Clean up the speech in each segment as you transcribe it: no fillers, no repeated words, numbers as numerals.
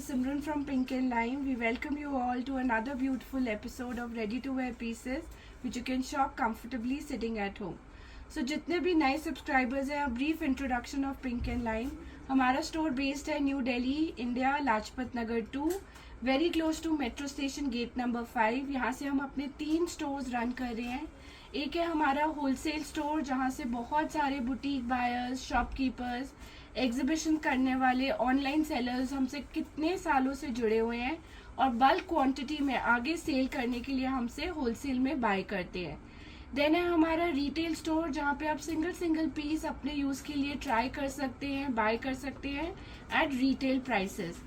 Simran from Pink and Lime. We welcome you all to another beautiful episode of ready to wear pieces which you can shop comfortably sitting at home. So जितने भी नए subscribers हैं, brief introduction of pink and Lime. हमारा store based है New Delhi, India, Lajpat Nagar 2, very close to metro station gate number 5. यहाँ से हम अपने 3 स्टोर्स रन कर रहे हैं. एक है हमारा होलसेल स्टोर जहाँ से बहुत सारे बुटीक बायर्स, शॉपकीपर्स, एग्जीबिशन करने वाले ऑनलाइन सेलर्स हमसे कितने सालों से जुड़े हुए हैं और बल्क क्वांटिटी में आगे सेल करने के लिए हमसे होलसेल में बाय करते हैं. देन है हमारा रिटेल स्टोर जहाँ पे आप सिंगल पीस अपने यूज़ के लिए ट्राई कर सकते हैं, बाय कर सकते हैं at retail prices.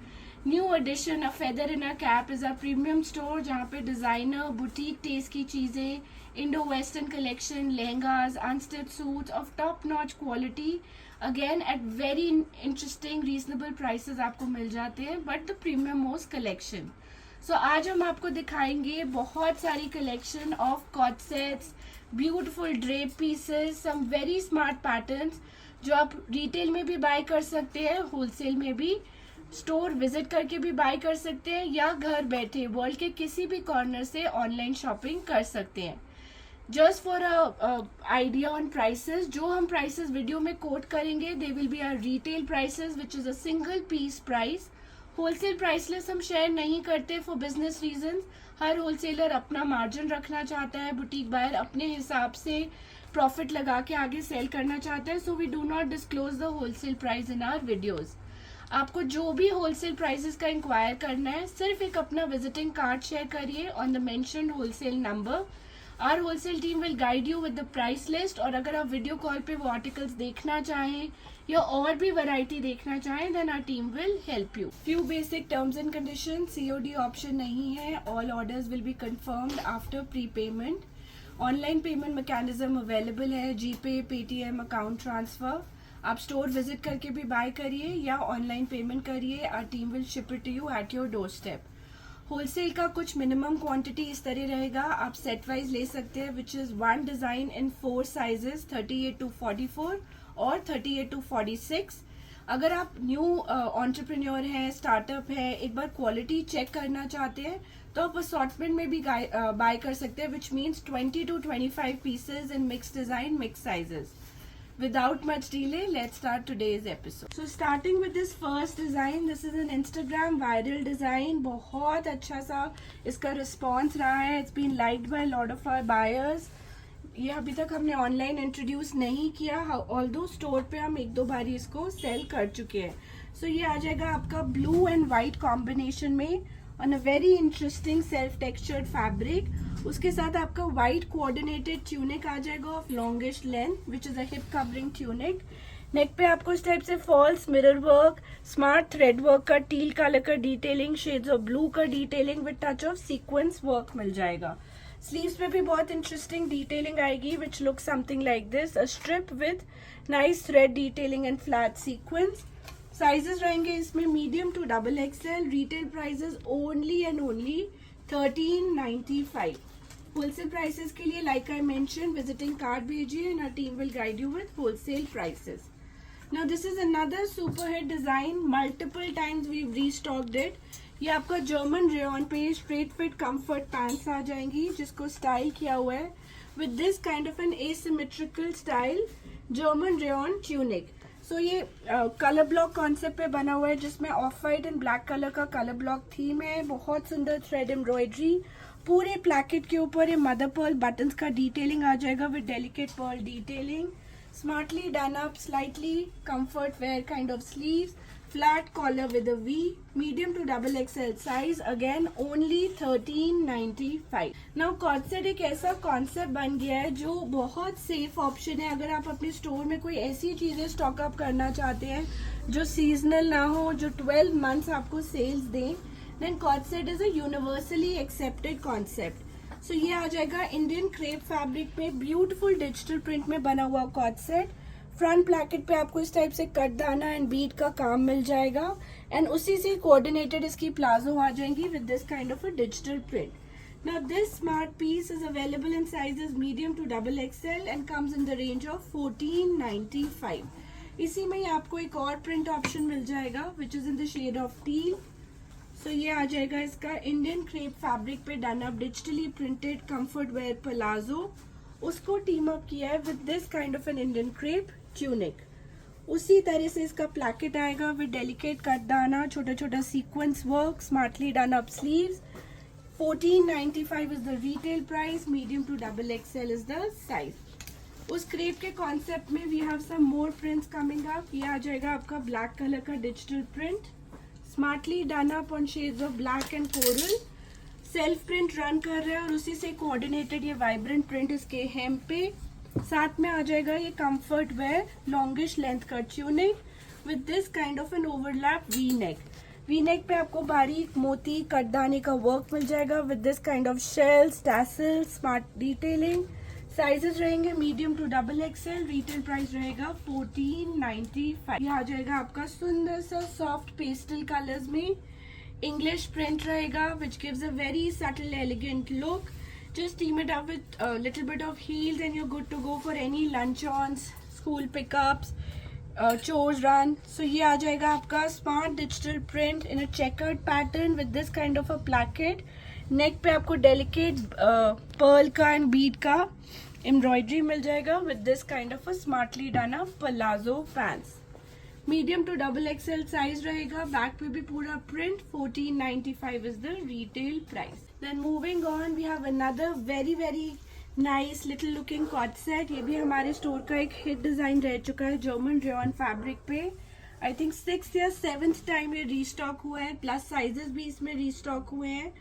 New edition a feather in a cap is a premium store जहाँ पे डिज़ाइनर बुटीक टेस्ट की चीज़ें, Indo western collection, lehengas, unstitch suits of top notch quality again at very interesting reasonable prices आपको मिल जाते हैं, but the premium most collection. So आज हम आपको दिखाएंगे बहुत सारी collection of co-ord sets, beautiful drape pieces, some very smart patterns जो आप रिटेल में भी बाय कर सकते हैं, होलसेल में भी स्टोर विजिट करके भी बाय कर सकते हैं, या घर बैठे वर्ल्ड के किसी भी कॉर्नर से ऑनलाइन शॉपिंग कर सकते हैं. Just for idea on prices, जो हम प्राइसेस वीडियो में कोट करेंगे they will be are retail prices which is a single piece price. Wholesale price list हम शेयर नहीं करते फॉर बिजनेस रीजंस. हर होलसेलर अपना मार्जिन रखना चाहता है, बुटीक बायर अपने हिसाब से प्रॉफिट लगा के आगे सेल करना चाहता है. So we do not disclose the wholesale price in our videos. आपको जो भी होलसेल प्राइसेस का इंक्वायर करना है, सिर्फ एक अपना विजिटिंग कार्ड शेयर करिए on the mentioned wholesale number. Our wholesale team will guide you with the price list. और अगर आप वीडियो कॉल पे वो आर्टिकल्स देखना चाहें या और भी वैरायटी देखना चाहें, then our team will help you. Few basic terms and condition. COD option नहीं है. All orders will be confirmed after pre payment. Online payment mechanism available है, जीपे, पेटीएम, अकाउंट ट्रांसफर. आप स्टोर विजिट करके भी buy करिए या online payment करिए. Our team will ship it to you at your doorstep. Wholesale का कुछ minimum quantity इस तरह रहेगा. आप सेट वाइज ले सकते हैं which is 1 design in 4 sizes 38 to 44 और 38 to 46. अगर आप न्यू एंटरप्रेन्योर हैं, स्टार्टअप है, एक बार क्वालिटी चेक करना चाहते हैं तो आप असॉर्टमेंट में भी बाय कर सकते हैं, which means 20 to 25 pieces in mix design, mix sizes. Without much delay, let's start today's episode. So starting with this first design, this is an Instagram viral design. बहुत अच्छा सा इसका response रहा है. It's been liked by a lot of our buyers. ये अभी तक हमने ऑनलाइन इंट्रोड्यूस नहीं किया, ऑल्दो स्टोर पे हम 1-2 बार इसको सेल कर चुके हैं. सो ये आ जाएगा आपका ब्लू एंड व्हाइट कॉम्बिनेशन में on a very interesting self textured fabric. उसके साथ आपका व्हाइट कोऑर्डिनेटेड ट्यूनिक आ जाएगा of longest length which is a hip covering tunic. Neck पे आपको इस टाइप से false mirror work, smart thread work का, टील कलर का डिटेलिंग, शेड्स ऑफ ब्लू का detailing with touch of sequence work मिल जाएगा. स्लीव्स पे भी बहुत इंटरेस्टिंग डिटेलिंग आएगी which look something like this, a strip with nice thread detailing and flat sequence. Sizes रहेंगे इसमें medium to double XL. Retail prices only and only 1395. Wholesale prices के लिए like I mention visiting card भेजिए and our team will guide you with wholesale prices. Now this is another super hit design. Multiple times we restocked it. ये आपका German rayon पे straight fit comfort pants आ जाएंगी जिसको style किया हुआ है with this kind of an asymmetrical style German rayon tunic. So ये कलर ब्लॉक कॉन्सेप्ट पे बना हुआ है जिसमें off white and black colour का कलर ब्लॉक थीम है. बहुत सुंदर थ्रेड एम्ब्रॉयडरी. पूरे प्लैकेट के ऊपर ये मदर पर्ल बटन्स का डिटेलिंग आ जाएगा with delicate pearl detailing. Smartly done up, slightly comfort wear kind of sleeves, flat collar with a V, medium to double XL size, again only 1395. Now co-ord set एक ऐसा concept बन गया है जो बहुत सेफ ऑप्शन है. अगर आप अपने स्टोर में कोई ऐसी चीजें स्टॉक अप करना चाहते हैं जो सीजनल ना हो, जो 12 मंथ्स आपको सेल्स दें, then co-ord set is a universally accepted concept. So ये आ जाएगा इंडियन क्रेप फैब्रिक पे ब्यूटीफुल डिजिटल प्रिंट में बना हुआ कॉट सेट. फ्रंट प्लैकेट पे आपको इस टाइप से कट दाना एंड बीट का काम मिल जाएगा एंड उसी से कोऑर्डिनेटेड इसकी प्लाजो आ जाएंगी with this kind of a digital print. Now this smart piece is available in sizes medium to double XL and comes in the range of 1495. इसी में ही आपको एक और प्रिंट ऑप्शन मिल जाएगा which is in the shade of teal. So ये आ जाएगा इसका इंडियन क्रेप फैब्रिक पे done up digitally printed comfort wear palazzo. उसको टीम अप किया है with this kind of an Indian crepe tunic. उसी तरह से इसका प्लैकेट आएगा विद डेलिकेट कटदाना, छोटा छोटा sequence work, smartly done up sleeves. 1495 is the retail price, medium to double XL is the size. उस क्रेप के कॉन्सेप्ट में we have some more prints coming up. ये आ जाएगा आपका ब्लैक कलर का digital print, smartly done up on shades of black and coral. Self print run कर रहे हैं और उसी से कोऑर्डिनेटेड ये वाइब्रेंट प्रिंट इसके हेम पे। साथ में आ जाएगा ये comfort wear longish length cut tunic with this kind of an overlap V neck. V neck पे आपको बारीक मोती कटदाने का वर्क मिल जाएगा with this kind of shells, tassels, smart detailing. Sizes रहेंगे medium to double XL. Retail price रहेगा 1495। ये आ जाएगा आपका सुंदर सा सॉफ्ट पेस्टल कलर्स में इंग्लिश प्रिंट रहेगा which gives a very subtle elegant look. Just team it up with little bit of heels and you are good to go for any luncheons, school pickups, chores run. So ये आ जाएगा आपका smart digital print in a checkered pattern with this kind of a placket. Neck पे आपको delicate pearl का and bead का embroidery मिल जाएगा with this kind of a smartly done up palazzo pants. Medium to double XL size रहेगा। Back पे भी पूरा print. 1495 is the retail price. Then moving on we have another very nice little looking co-ord set. ये भी हमारे store का एक hit design रह चुका है जर्मन रेयॉन फैब्रिक पे। आई थिंक 6th या 7th टाइम ये रीस्टॉक हुआ है, प्लस साइजेस भी इसमें रीस्टॉक हुए हैं।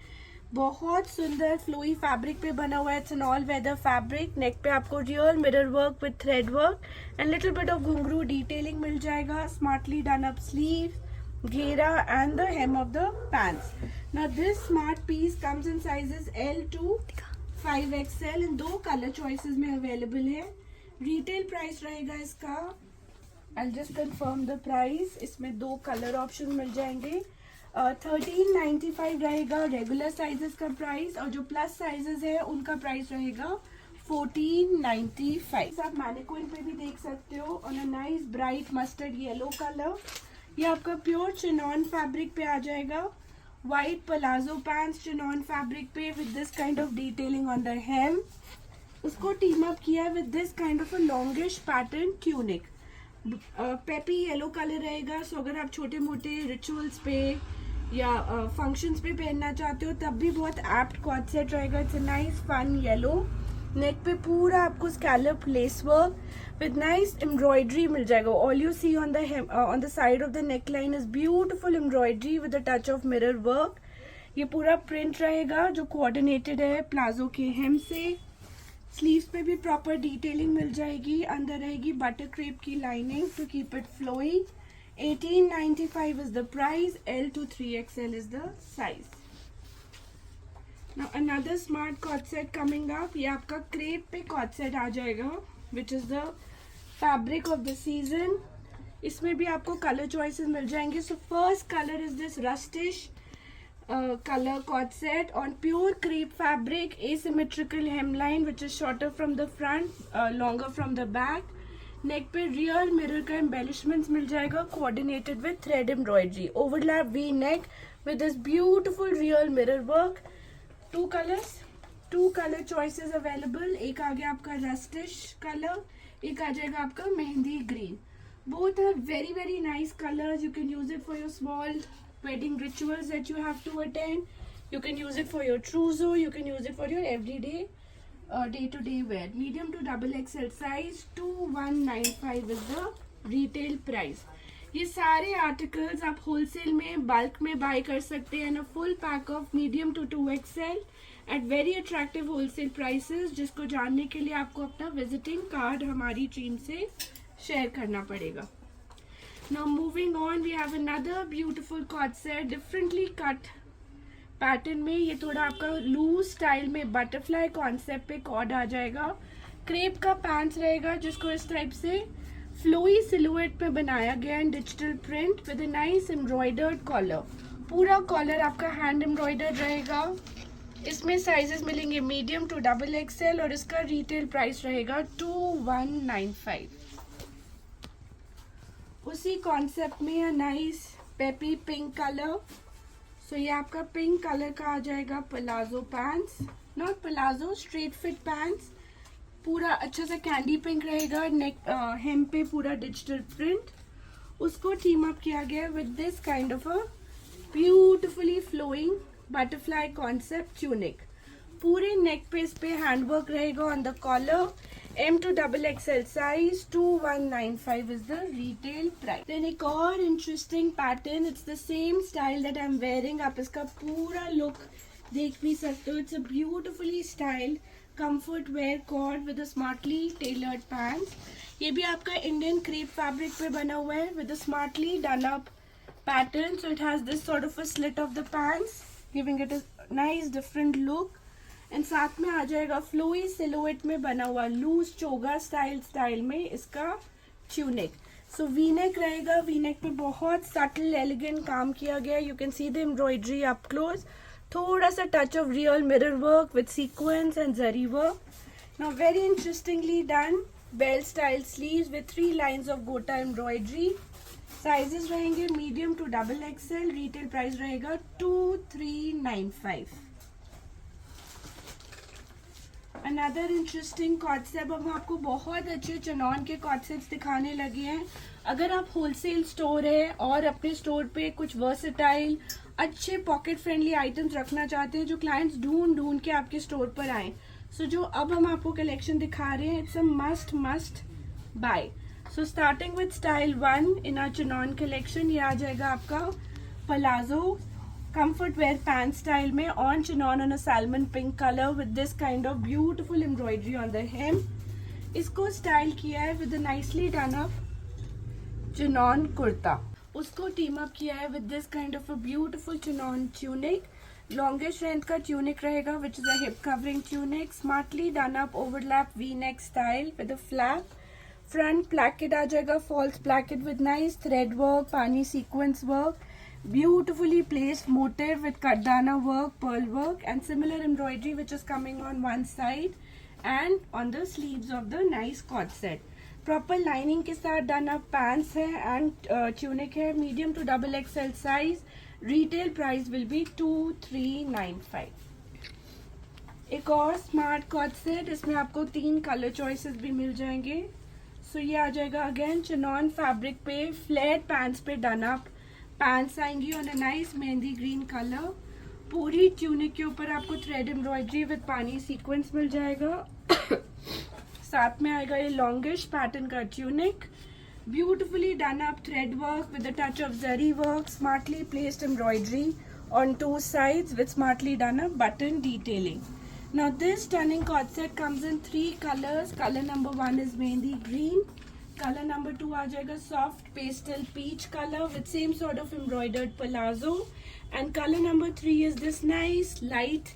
बहुत सुंदर फ्लोई फैब्रिक पे बना हुआ है। It's an all weather fabric. Neck पे आपको real mirror work with thread work and little bit of ghungroo detailing मिल जाएगा। स्मार्टली डन अप स्लीव, घेरा and the hem of the pants. Now this smart piece comes in sizes L to 5XL in 2 colour choices में available है। Retail price रहेगा इसका, I just confirm the price, इसमें 2 colour option मिल जाएंगे। 1395 रहेगा regular sizes का price और जो प्लस साइजेस है उनका प्राइस रहेगा 1495। आप मैनिक्विन पे भी देख सकते हो on a nice bright mustard yellow colour. ये आपका प्योर चिनॉन फैब्रिक पे आ जाएगा। White palazzo pants chinon fabric पे with this kind of detailing on the hem. उसको टीम अप किया है with this kind of a longish pattern tunic. Peppy yellow colour रहेगा। सो अगर आप छोटे मोटे रिचुअल्स पे या फंक्शंस पे पहनना चाहते हो तब भी बहुत एप्ट कॉट सेट रहेगा। It's a nice fun yellow. Neck पे पूरा आपको scallop lace work with nice embroidery मिल जाएगा। All you see on the side of the neck line is beautiful embroidery with a touch of mirror work. ये पूरा print रहेगा जो coordinated है प्लाजो के हेम से। स्लीव्स पे भी प्रॉपर डिटेलिंग मिल जाएगी। अंदर रहेगी बटर क्रेप की lining to keep it flowy. 1895 is the price. L to 3XL is the size. Now another smart cord set coming up. ये आपका क्रेप पे cord set आ जाएगा which is the fabric of the season. इसमें भी आपको colour choices मिल जाएंगे। So first color is this rustish color cord set on pure crepe fabric, asymmetrical hemline which is shorter from the front, longer from the back. नेक पे real mirror का embellishments मिल जाएगा coordinated with thread embroidery. Overlap V neck with this beautiful real mirror work. 2 colour choices available. एक आ गया आपका रस्टिश colour, एक आ जाएगा आपका mehndi green. Both are very nice colours. You can use it for your small wedding rituals that you have to attend. You can use it for your trousseau, you can use it for your everyday day-to-day wear. Medium to double XL size 2195 is the retail price. ये सारे articles आप wholesale में bulk में bye कर सकते हैं। Full pack of medium to 2XL at very attractive wholesale prices, जिसको जानने के लिए आपको अपना विजिटिंग कार्ड हमारी टीम से शेयर करना पड़ेगा। Now moving on, we have another beautiful cord set, differently cut pattern में। ये थोड़ा आपका लूज स्टाइल में बटरफ्लाई कॉन्सेप्ट पे कॉर्ड आ जाएगा। क्रेप का पैंट्स रहेगा जिसको इस टाइप से फ्लोई सिलुएट पे बनाया गया है। Digital print with a nice embroidered collar. पूरा कॉलर आपका हैंड एम्ब्रॉयडर्ड रहेगा। इसमें साइजेस मिलेंगे मीडियम टू डबल XL और इसका रिटेल प्राइस रहेगा 2195। उसी कॉन्सेप्ट में नाइस पेपी पिंक कलर, सो ये आपका पिंक कलर का आ जाएगा palazzo pants, not palazzo, straight fit pants. पूरा अच्छा सा कैंडी पिंक रहेगा, नेक हेम पे पूरा डिजिटल प्रिंट। उसको टीम अप किया गया with this kind of a beautifully flowing butterfly concept tunic. पूरे नेक पे इस पे हैंडवर्क रहेगा on the collar. M2XXL size 2195 is the retail price. Then एक और interesting pattern, it's the same style that I am wearing. आप इसका पूरा लुक देख भी सकते हो। It's a beautifully styled comfort wear cord with a smartly tailored pants. ये भी आपका इंडियन क्रेप फैब्रिक पे बना हुआ है with a smartly done up pattern. So it has this sort of a slit of the pants, giving it a nice different look. And साथ में आ जाएगा फ्लोई सिलुएट में बना हुआ लूज चोगा स्टाइल में इसका ट्यूनिक। सो वी नेक रहेगा, वी नेक पे बहुत सटल एलिगेंट काम किया गया। You can see the embroidery up close, थोड़ा सा touch of real mirror work with sequence and zari work. Now very interestingly done bell style sleeves with 3 lines of gota embroidery. Sizes रहेंगे medium to XXL। Retail price रहेगा 2395। Another interesting concept, अब हम आपको बहुत अच्छे चनौन के कॉन्सेप्ट्स दिखाने लगे हैं। अगर आप होलसेल स्टोर है और अपने स्टोर पे कुछ वर्सेटाइल अच्छे पॉकेट फ्रेंडली आइटम्स रखना चाहते हैं जो क्लाइंट्स ढूंढ के आपके स्टोर पर आए, सो जो अब हम आपको कलेक्शन दिखा रहे हैं, it's a must buy. So starting with style 1 in our chinon collection, ये आ जाएगा आपका palazzo comfort wear pant style में on chinon on a salmon pink color with this kind of beautiful embroidery on the hem। इसको style किया है with a nicely done up chinon kurta. उसको team up किया है with this kind of a beautiful chinon tunic। longest length का tunic रहेगा which is a hip covering tunic, smartly done up overlap v-neck style with a flap। front placket आ जाएगा false placket with nice thread work, पानी sequence work, beautifully placed motif with kardana work, pearl work and similar embroidery which is coming on one side and on the sleeves of the nice cord set। proper lining के साथ done up pants है and tunic है, medium to XXL size। retail price will be 2395। एक और smart co-ord set, इसमें आपको 3 colour choices भी मिल जाएंगे। सो ये आ जाएगा अगेन चिनॉन फैब्रिक पे, फ्लैट पैंट्स पे डन अप पैंट्स आएंगी on a nice mehndi green colour. पूरी ट्यूनिक के ऊपर आपको थ्रेड एम्ब्रॉयडरी विद पानी सीक्वेंस मिल जाएगा। साथ में आएगा ये लॉन्गिश पैटर्न का tunic, beautifully done up thread work with a touch of zari work, smartly placed embroidery on 2 sides with smartly done up button detailing। Now this stunning cord set comes in 3 colors। color number 1 is mehndi green, color number 2 आ जाएगा soft pastel peach color with same sort of embroidered palazzo, and color number 3 is this nice light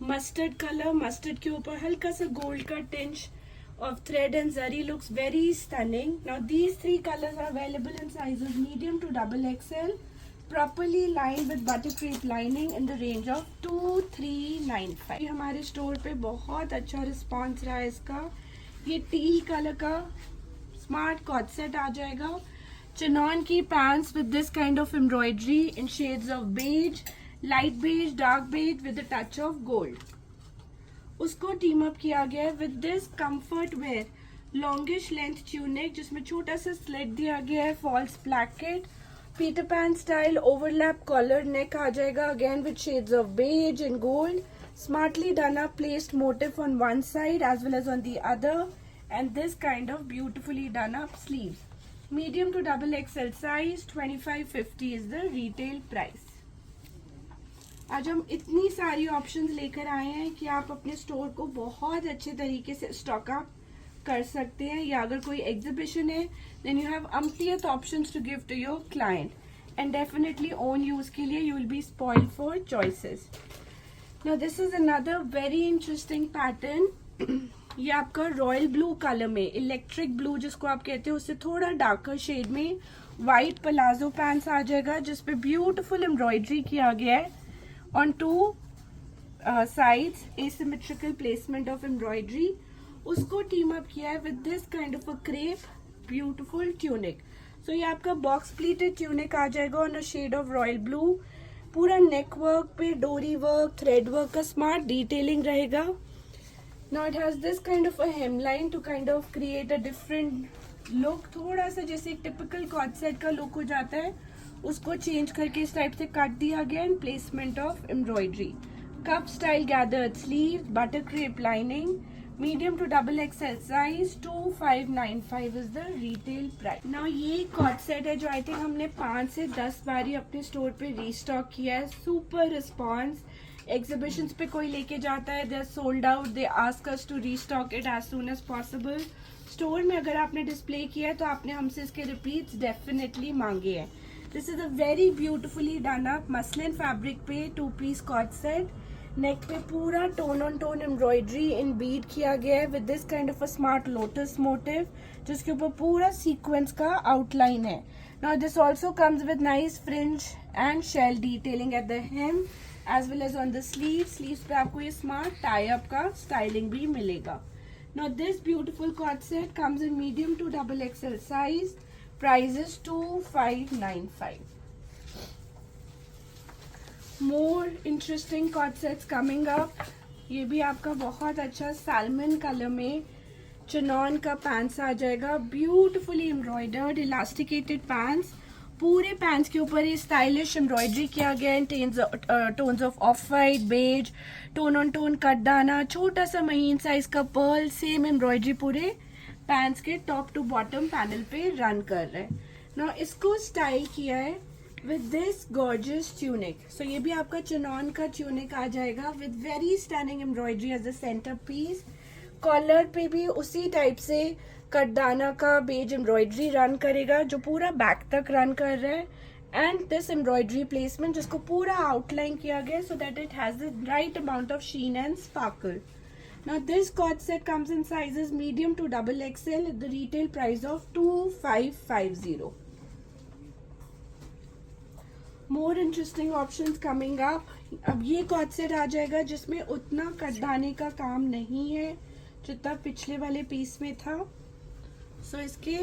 mustard color। mustard के ऊपर हल्का सा gold का tinge of thread and zari, looks very stunning। Now these 3 colors are available in sizes medium to XXL, properly lined with butter crepe lining in the range of 2395। ये हमारे store पे बहुत अच्छा रिस्पॉन्स रहा है इसका। ये टील कलर का स्मार्ट कॉट सेट आ जाएगा, चिनॉन की pants with this kind of embroidery in shades of beige, light beige, dark beige with a touch of gold. उसको टीम अप किया गया है with this comfort wear longish length tunic जिसमें छोटा सा स्लिट दिया गया है, false placket, Peter Pan style overlap collar, neck आ जाएगा again with shades of beige and gold, smartly done up placed motif on one side as well as on the other, and this kind of beautifully done up sleeves. Medium to XXL size 2550 is the retail price. आज हम इतनी सारी options लेकर आए हैं कि आप अपने स्टोर को बहुत अच्छे तरीके से स्टॉक अप कर सकते हैं, या अगर कोई एग्जीबिशन है then you have ample options to give to your client, and definitely own use के लिए you will be spoiled for choices. Now this is another very interesting pattern. ये आपका रॉयल ब्लू कलर में, electric blue जिसको आप कहते हैं, उससे थोड़ा डार्कर शेड में व्हाइट पलाजो पैंट्स आ जाएगा जिसपे ब्यूटिफुल एम्ब्रॉयडरी किया गया है on 2 sides, asymmetrical placement of embroidery। उसको टीम अप किया है with this kind of a crepe beautiful tunic. So ये आपका बॉक्स प्लीटेड ट्यूनिक आ जाएगा on a shade of royal blue पूरा नेक वर्क पे डोरी वर्क, थ्रेड वर्क का स्मार्ट डिटेलिंग रहेगा. Now it has this kind of a hemline to kind of create a different look. थोड़ा सा जैसे एक टिपिकल कॉर्ड सेट का लुक हो जाता है, उसको चेंज करके इस टाइप से काट दिया गया. And placement of embroidery, cup style gathered sleeve, butter crepe lining, medium to double XL size, 2595 is the retail price. Now ये कॉर्ड सेट है जो आई थिंक हमने 5 से 10 बारी अपने स्टोर पे रीस्टॉक किया है. Super response. एग्जीबिशंस पे कोई लेके जाता है, they are sold out, they ask us to restock it as soon as possible. Store में अगर आपने डिस्प्ले किया है तो आपने हमसे इसके रिपीट्स डेफिनेटली मांगे हैं. This is a very beautifully done up muslin fabric पे 2 पीस कॉर्ड सेट. नेक पे पूरा tone on tone embroidery in bead किया गया है with this kind of a smart lotus motif, जिसके ऊपर पूरा सीक्वेंस का आउटलाइन है. Now this also comes with nice fringe and shell detailing at the hem as well as on the sleeves पे आपको ये स्मार्ट टाई अप का styling भी मिलेगा. Now this beautiful co-ord set comes in medium to double XL size. Price is 2595. More interesting co-ord sets coming up. ये भी आपका बहुत अच्छा सैल्मन कलर में चिनॉन का पैंट्स आ जाएगा. Beautifully embroidered elasticated pants. पूरे पैंट्स के ऊपर ये स्टाइलिश एम्ब्रॉयडरी किया गया है. Tones of off white, beige, tone on tone कटदाना, छोटा सा महीन साइज का पर्ल, सेम एम्ब्रॉयडरी पूरे पैंट्स के टॉप टू बॉटम पैनल पे रन कर रहे हैं. नाउ इसको स्टाइल किया है with this gorgeous tunic. So ये भी आपका चिनॉन का ट्यूनिक आ जाएगा with very stunning embroidery as the centre piece. Collar पे भी उसी टाइप से कटदाना का बेज एम्ब्रॉयडरी रन करेगा जो पूरा बैक तक रन कर रहा है. एंड दिस एम्ब्रॉयडरी प्लेसमेंट जिसको पूरा आउटलाइन किया गया so that it has the right amount of sheen and sparkle. Now this cord set comes in sizes medium to double XL at the retail price of 2550. More interesting options coming up. अब ये cord set आ जाएगा जिसमें उतना कटदाने का काम नहीं है जितना पिछले वाले पीस में था. सो इसके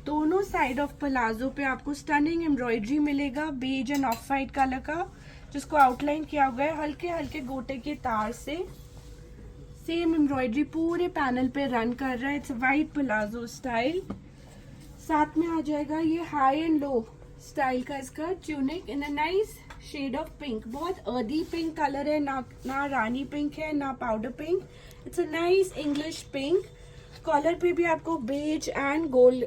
दोनों साइड ऑफ प्लाजो पे आपको स्टनिंग एम्ब्रॉयडरी मिलेगा beige and off white colour का, जिसको आउटलाइन किया हुआ है हल्के हल्के गोटे के तार से. सेम एम्ब्रॉयडरी पूरे पैनल पे रन कर रहा है. It's white palazzo style. साथ में आ जाएगा ये हाई एंड लो स्टाइल का इसका tunic in a nice shade of pink. बहुत अर्दी पिंक कलर है, ना रानी पिंक है ना powder pink. It's a nice English pink. Collar पे भी आपको beige and gold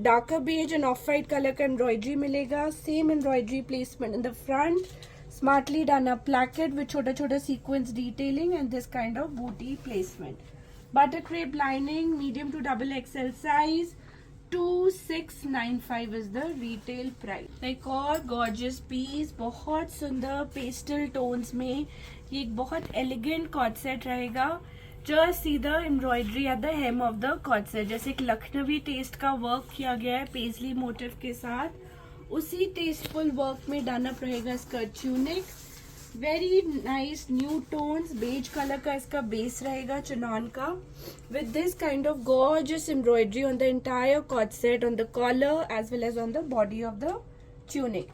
darker beige and off white colour का एम्ब्रॉयडरी मिलेगा. Same embroidery placement in the front, smartly done up placket with छोटा छोटा sequence detailing and this kind of booty placement. Butter crepe lining, medium to double XL size, 2695 is the retail price. एक और gorgeous piece, बहुत सुंदर pastel tones में ये एक बहुत elegant cord set रहेगा. Just see the embroidery at the hem of the cord set. जैसे एक लखनवी टेस्ट का वर्क किया गया है पेजली मोटिव के साथ, उसी टेस्टफुल वर्क में डन अप रहेगा इसका tunic. Very nice new tones, beige colour का इसका बेस रहेगा चिनॉन का with this kind of gorgeous embroidery on the entire cord set on the collar as well as on the body of the tunic.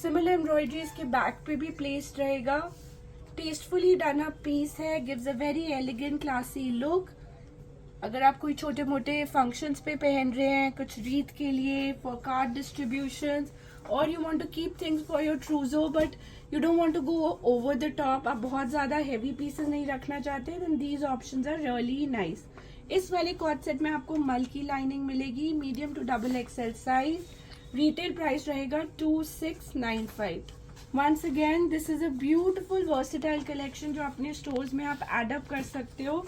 Similar embroidery इसके back पे भी placed रहेगा. Tastefully done up piece है, gives a very elegant classy look. अगर आप कोई छोटे मोटे फंक्शंस पे पहन रहे हैं, कुछ रीत के लिए, फॉर कार्ड डिस्ट्रीब्यूशंस, और you want to keep things for your trousseau but you don't want to go over the top, आप बहुत ज्यादा हैवी पीसेस नहीं रखना चाहते, then these options are really nice. इस वाले कॉर्ड सेट में आपको मल की लाइनिंग मिलेगी medium to double XL size. Retail price रहेगा 2695. Once again this is a beautiful versatile collection जो अपने स्टोर्स में आप एडअप कर सकते हो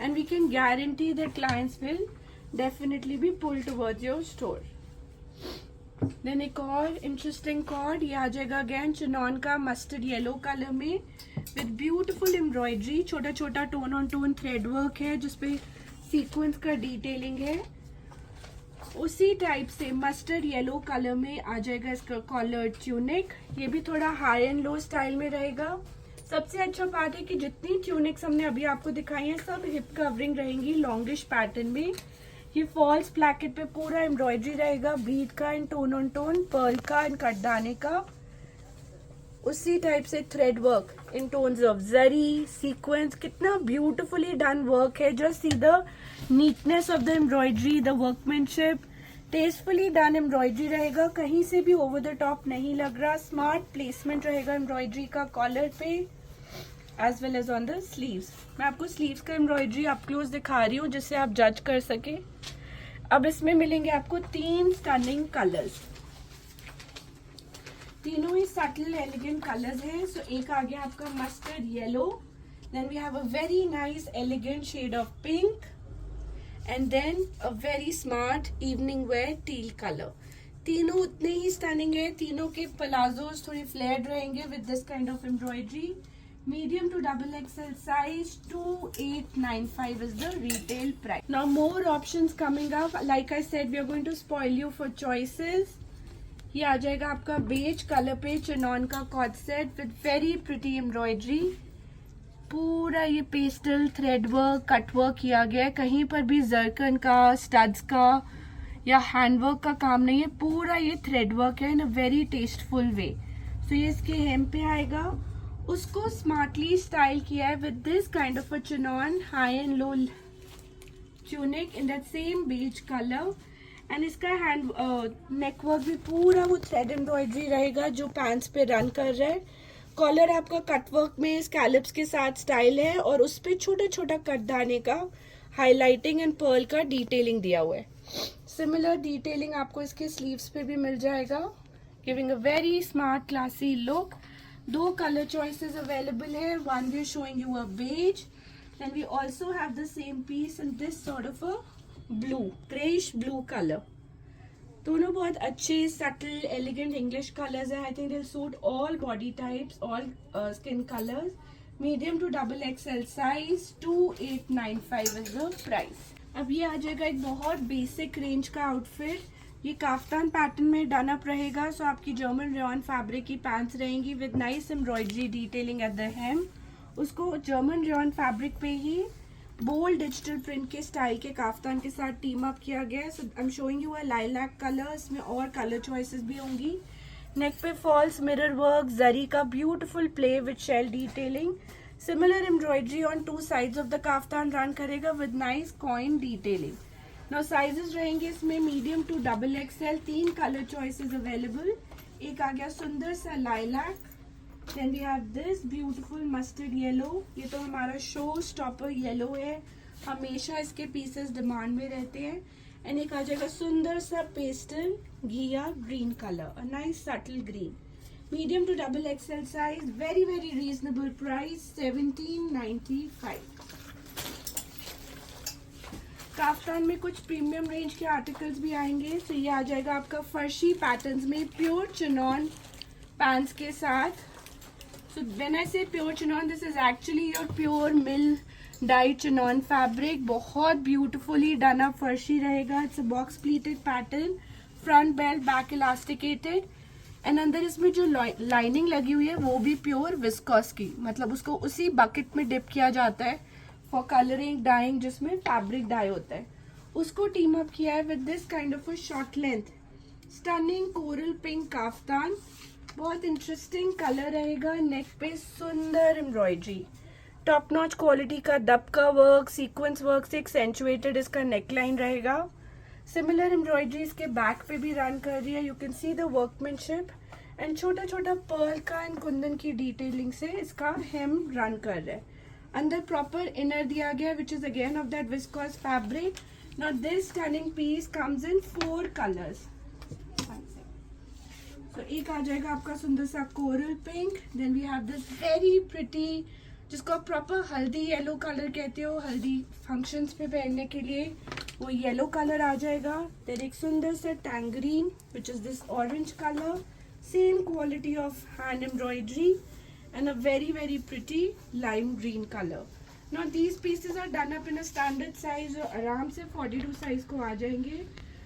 and we can guarantee that clients will definitely be pulled towards your store. Then एक और interesting cord ये आ जाएगा again चिनॉन का मस्टर्ड येलो कलर में with beautiful embroidery. छोटा छोटा tone on tone thread work है जिसपे सीक्वेंस का डिटेलिंग है. उसी टाइप से मस्टर्ड येलो कलर में आ जाएगा इसका कॉलर ट्यूनिक. ये भी थोड़ा हाई एंड लो स्टाइल में रहेगा. सबसे अच्छा पार्ट है कि जितनी ट्यूनिक्स हमने अभी आपको दिखाई हैं सब हिप कवरिंग रहेंगी लॉन्गिश पैटर्न में. ये फॉल्स प्लैकेट पे पूरा एम्ब्रॉयडरी रहेगा बीट का and tone on tone, pearl का एंड कटदाने का. उसी टाइप से thread work in tones of zari sequence, कितना ब्यूटिफुली डन वर्क है. Just see the neatness of the embroidery, the workmanship, tastefully done embroidery रहेगा, कहीं से भी ओवर द टॉप नहीं लग रहा. स्मार्ट प्लेसमेंट रहेगा एम्ब्रॉयडरी का कॉलर पे as well as on the sleeves. मैं आपको स्लीव्स का एम्ब्रॉयडरी अप क्लोज दिखा रही हूँ जिससे आप जज कर सके. अब इसमें मिलेंगे आपको 3 स्टनिंग कलर्स, तीनों ही सटल एलिगेंट कलर्स हैं. सो एक आ गया आपका mustard yellow, then we have a very nice elegant shade of pink, and then a very smart evening wear teal colour. तीनों उतने ही स्टनिंग है. तीनों के प्लाजोस थोड़ी फ्लेयर्ड रहेंगे with this kind of embroidery. Medium to XXL size, 2895 is the retail price. Now more options coming up. Like I said, we are going to spoil you for choices. ये आ जाएगा आपका beige colour पे chinon का cord set with very pretty embroidery. पूरा ये pastel thread work cut work किया गया है. कहीं पर भी जर्कन का, स्टड्स का या हैंडवर्क का काम नहीं है. पूरा ये थ्रेड वर्क है इन अ वेरी टेस्टफुल वे. सो ये इसके हेम पे आएगा. उसको स्मार्टली स्टाइल किया है with this kind of a chinon high and low tunic in that same beige colour. And इसका हैंड नेक वर्क भी पूरा वो थ्रेड एम्ब्रॉयडरी रहेगा जो पैंट्स पे रन कर रहा है. कॉलर आपका कट वर्क में स्कैलप्स के साथ स्टाइल है और उस पे छोटा छोटा कट दाने का हाईलाइटिंग एंड पर्ल का डिटेलिंग दिया हुआ है. सिमिलर डिटेलिंग आपको इसके स्लीव्स पे भी मिल जाएगा, giving a very smart classy look. 2 color choices available here. One we are showing you a beige, and we also have the same piece in this sort of a blue, grayish blue color. दोनों बहुत अच्छे subtle elegant English colors हैं. I think they'll suit all body types, all skin colors. Medium to XXL size, 2895 is the price. अब ये आ जाएगा एक बहुत बेसिक रेंज का आउटफिट. ये काफ्तान पैटर्न में डन अप रहेगा. सो आपकी जर्मन रेयॉन फैब्रिक की पैंट्स रहेंगी with nice embroidery detailing at the hem. उसको जर्मन रेयॉन फैब्रिक पे ही बोल्ड डिजिटल प्रिंट के स्टाइल के काफ्तान के साथ टीम अप किया गया है. So I am showing you a lilac colour. इसमें और कलर चॉइसेस भी होंगी. नेक पे फॉल्स मिरर वर्क, जरी का beautiful play with shell detailing. Similar embroidery on 2 sides of the kaftan run करेगा with nice coin detailing. Now sizes रहेंगे इसमें medium to XXL. 3 colour choices available. एक आ गया सुंदर सा lilac, then we have this beautiful mustard yellow. ये तो हमारा शो स्टॉपर येलो है, हमेशा इसके पीसेस डिमांड में रहते हैं. एंड एक आ जाएगा सुंदर सा पेस्टल घिया green colour, a nice subtle green. Medium to XXL size, very very reasonable price, 1795. Kaftan में कुछ प्रीमियम रेंज के आर्टिकल्स भी आएंगे. सो ये आ जाएगा आपका फर्शी पैटर्न्स में प्योर चिनॉन पैंट्स के साथ. सो व्हेन आई से pure chinon, this is actually your pure mill died chinon fabric. बहुत ब्यूटिफुली डन अप फर्शी रहेगा. It's a box pleated pattern, front belt, back elasticated. And अंदर इसमें जो lining लगी हुई है वो भी प्योर विस्कॉस की, मतलब उसको उसी बकेट में डिप किया जाता है फॉर कलरिंग डाइंग जिसमें फैब्रिक डाई होता है. उसको टीम अप किया है with this kind of a short length stunning coral pink kaftan. बहुत इंटरेस्टिंग कलर रहेगा. नेक पे सुंदर एम्ब्रॉयडरी, टॉप नॉच क्वालिटी का दबका वर्क, सीक्वेंस वर्क से एक्सेंचुएटेड इसका नेकलाइन रहेगा. सिमिलर एम्ब्रॉयडरी इसके बैक पे भी रन कर रही है. You can see the workmanship and छोटा छोटा पर्ल का एंड कुंदन की डिटेलिंग से इसका हेम रन कर रहा है. अंदर प्रॉपर इनर दिया गया which is again of that viscose fabric. Now this stunning piece comes in 4 colours. So एक आ जाएगा आपका सुंदर सा coral pink, then we have this very pretty जिसको आप प्रॉपर हल्दी येलो कलर कहते हो, हल्दी फंक्शंस पे पहनने के लिए वो येलो कलर आ जाएगा. देन एक सुंदर सा tangerine which is this orange colour, same quality of hand embroidery. And a very very pretty lime green color. Now these pieces are done up in a standard size, जो आराम से 42 size को आ जाएंगे.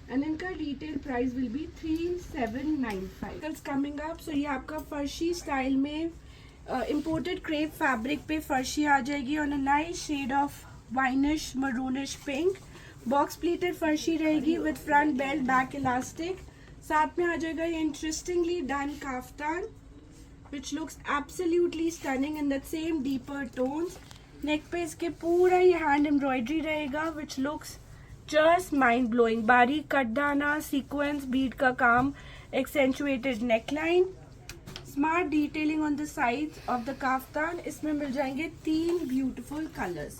And इनका retail price will be 3795. It's coming up. So ये आपका फर्शी style में imported crepe fabric पे फर्शी आ जाएगी on a nice shade of wineish maroonish pink. Box pleated फर्शी रहेगी with front belt, back elastic. साथ में आ जाएगा ये interestingly done kaftan which looks absolutely stunning in that same deeper tones. नेक पे इसके पूरा ये हैंड एम्ब्रॉयडरी रहेगा which looks just mind blowing. बारीक कटदाना, सीक्वेंस बीड का काम, accentuated neckline, smart detailing on the sides of the kaftan. इसमें मिल जाएंगे 3 beautiful colours.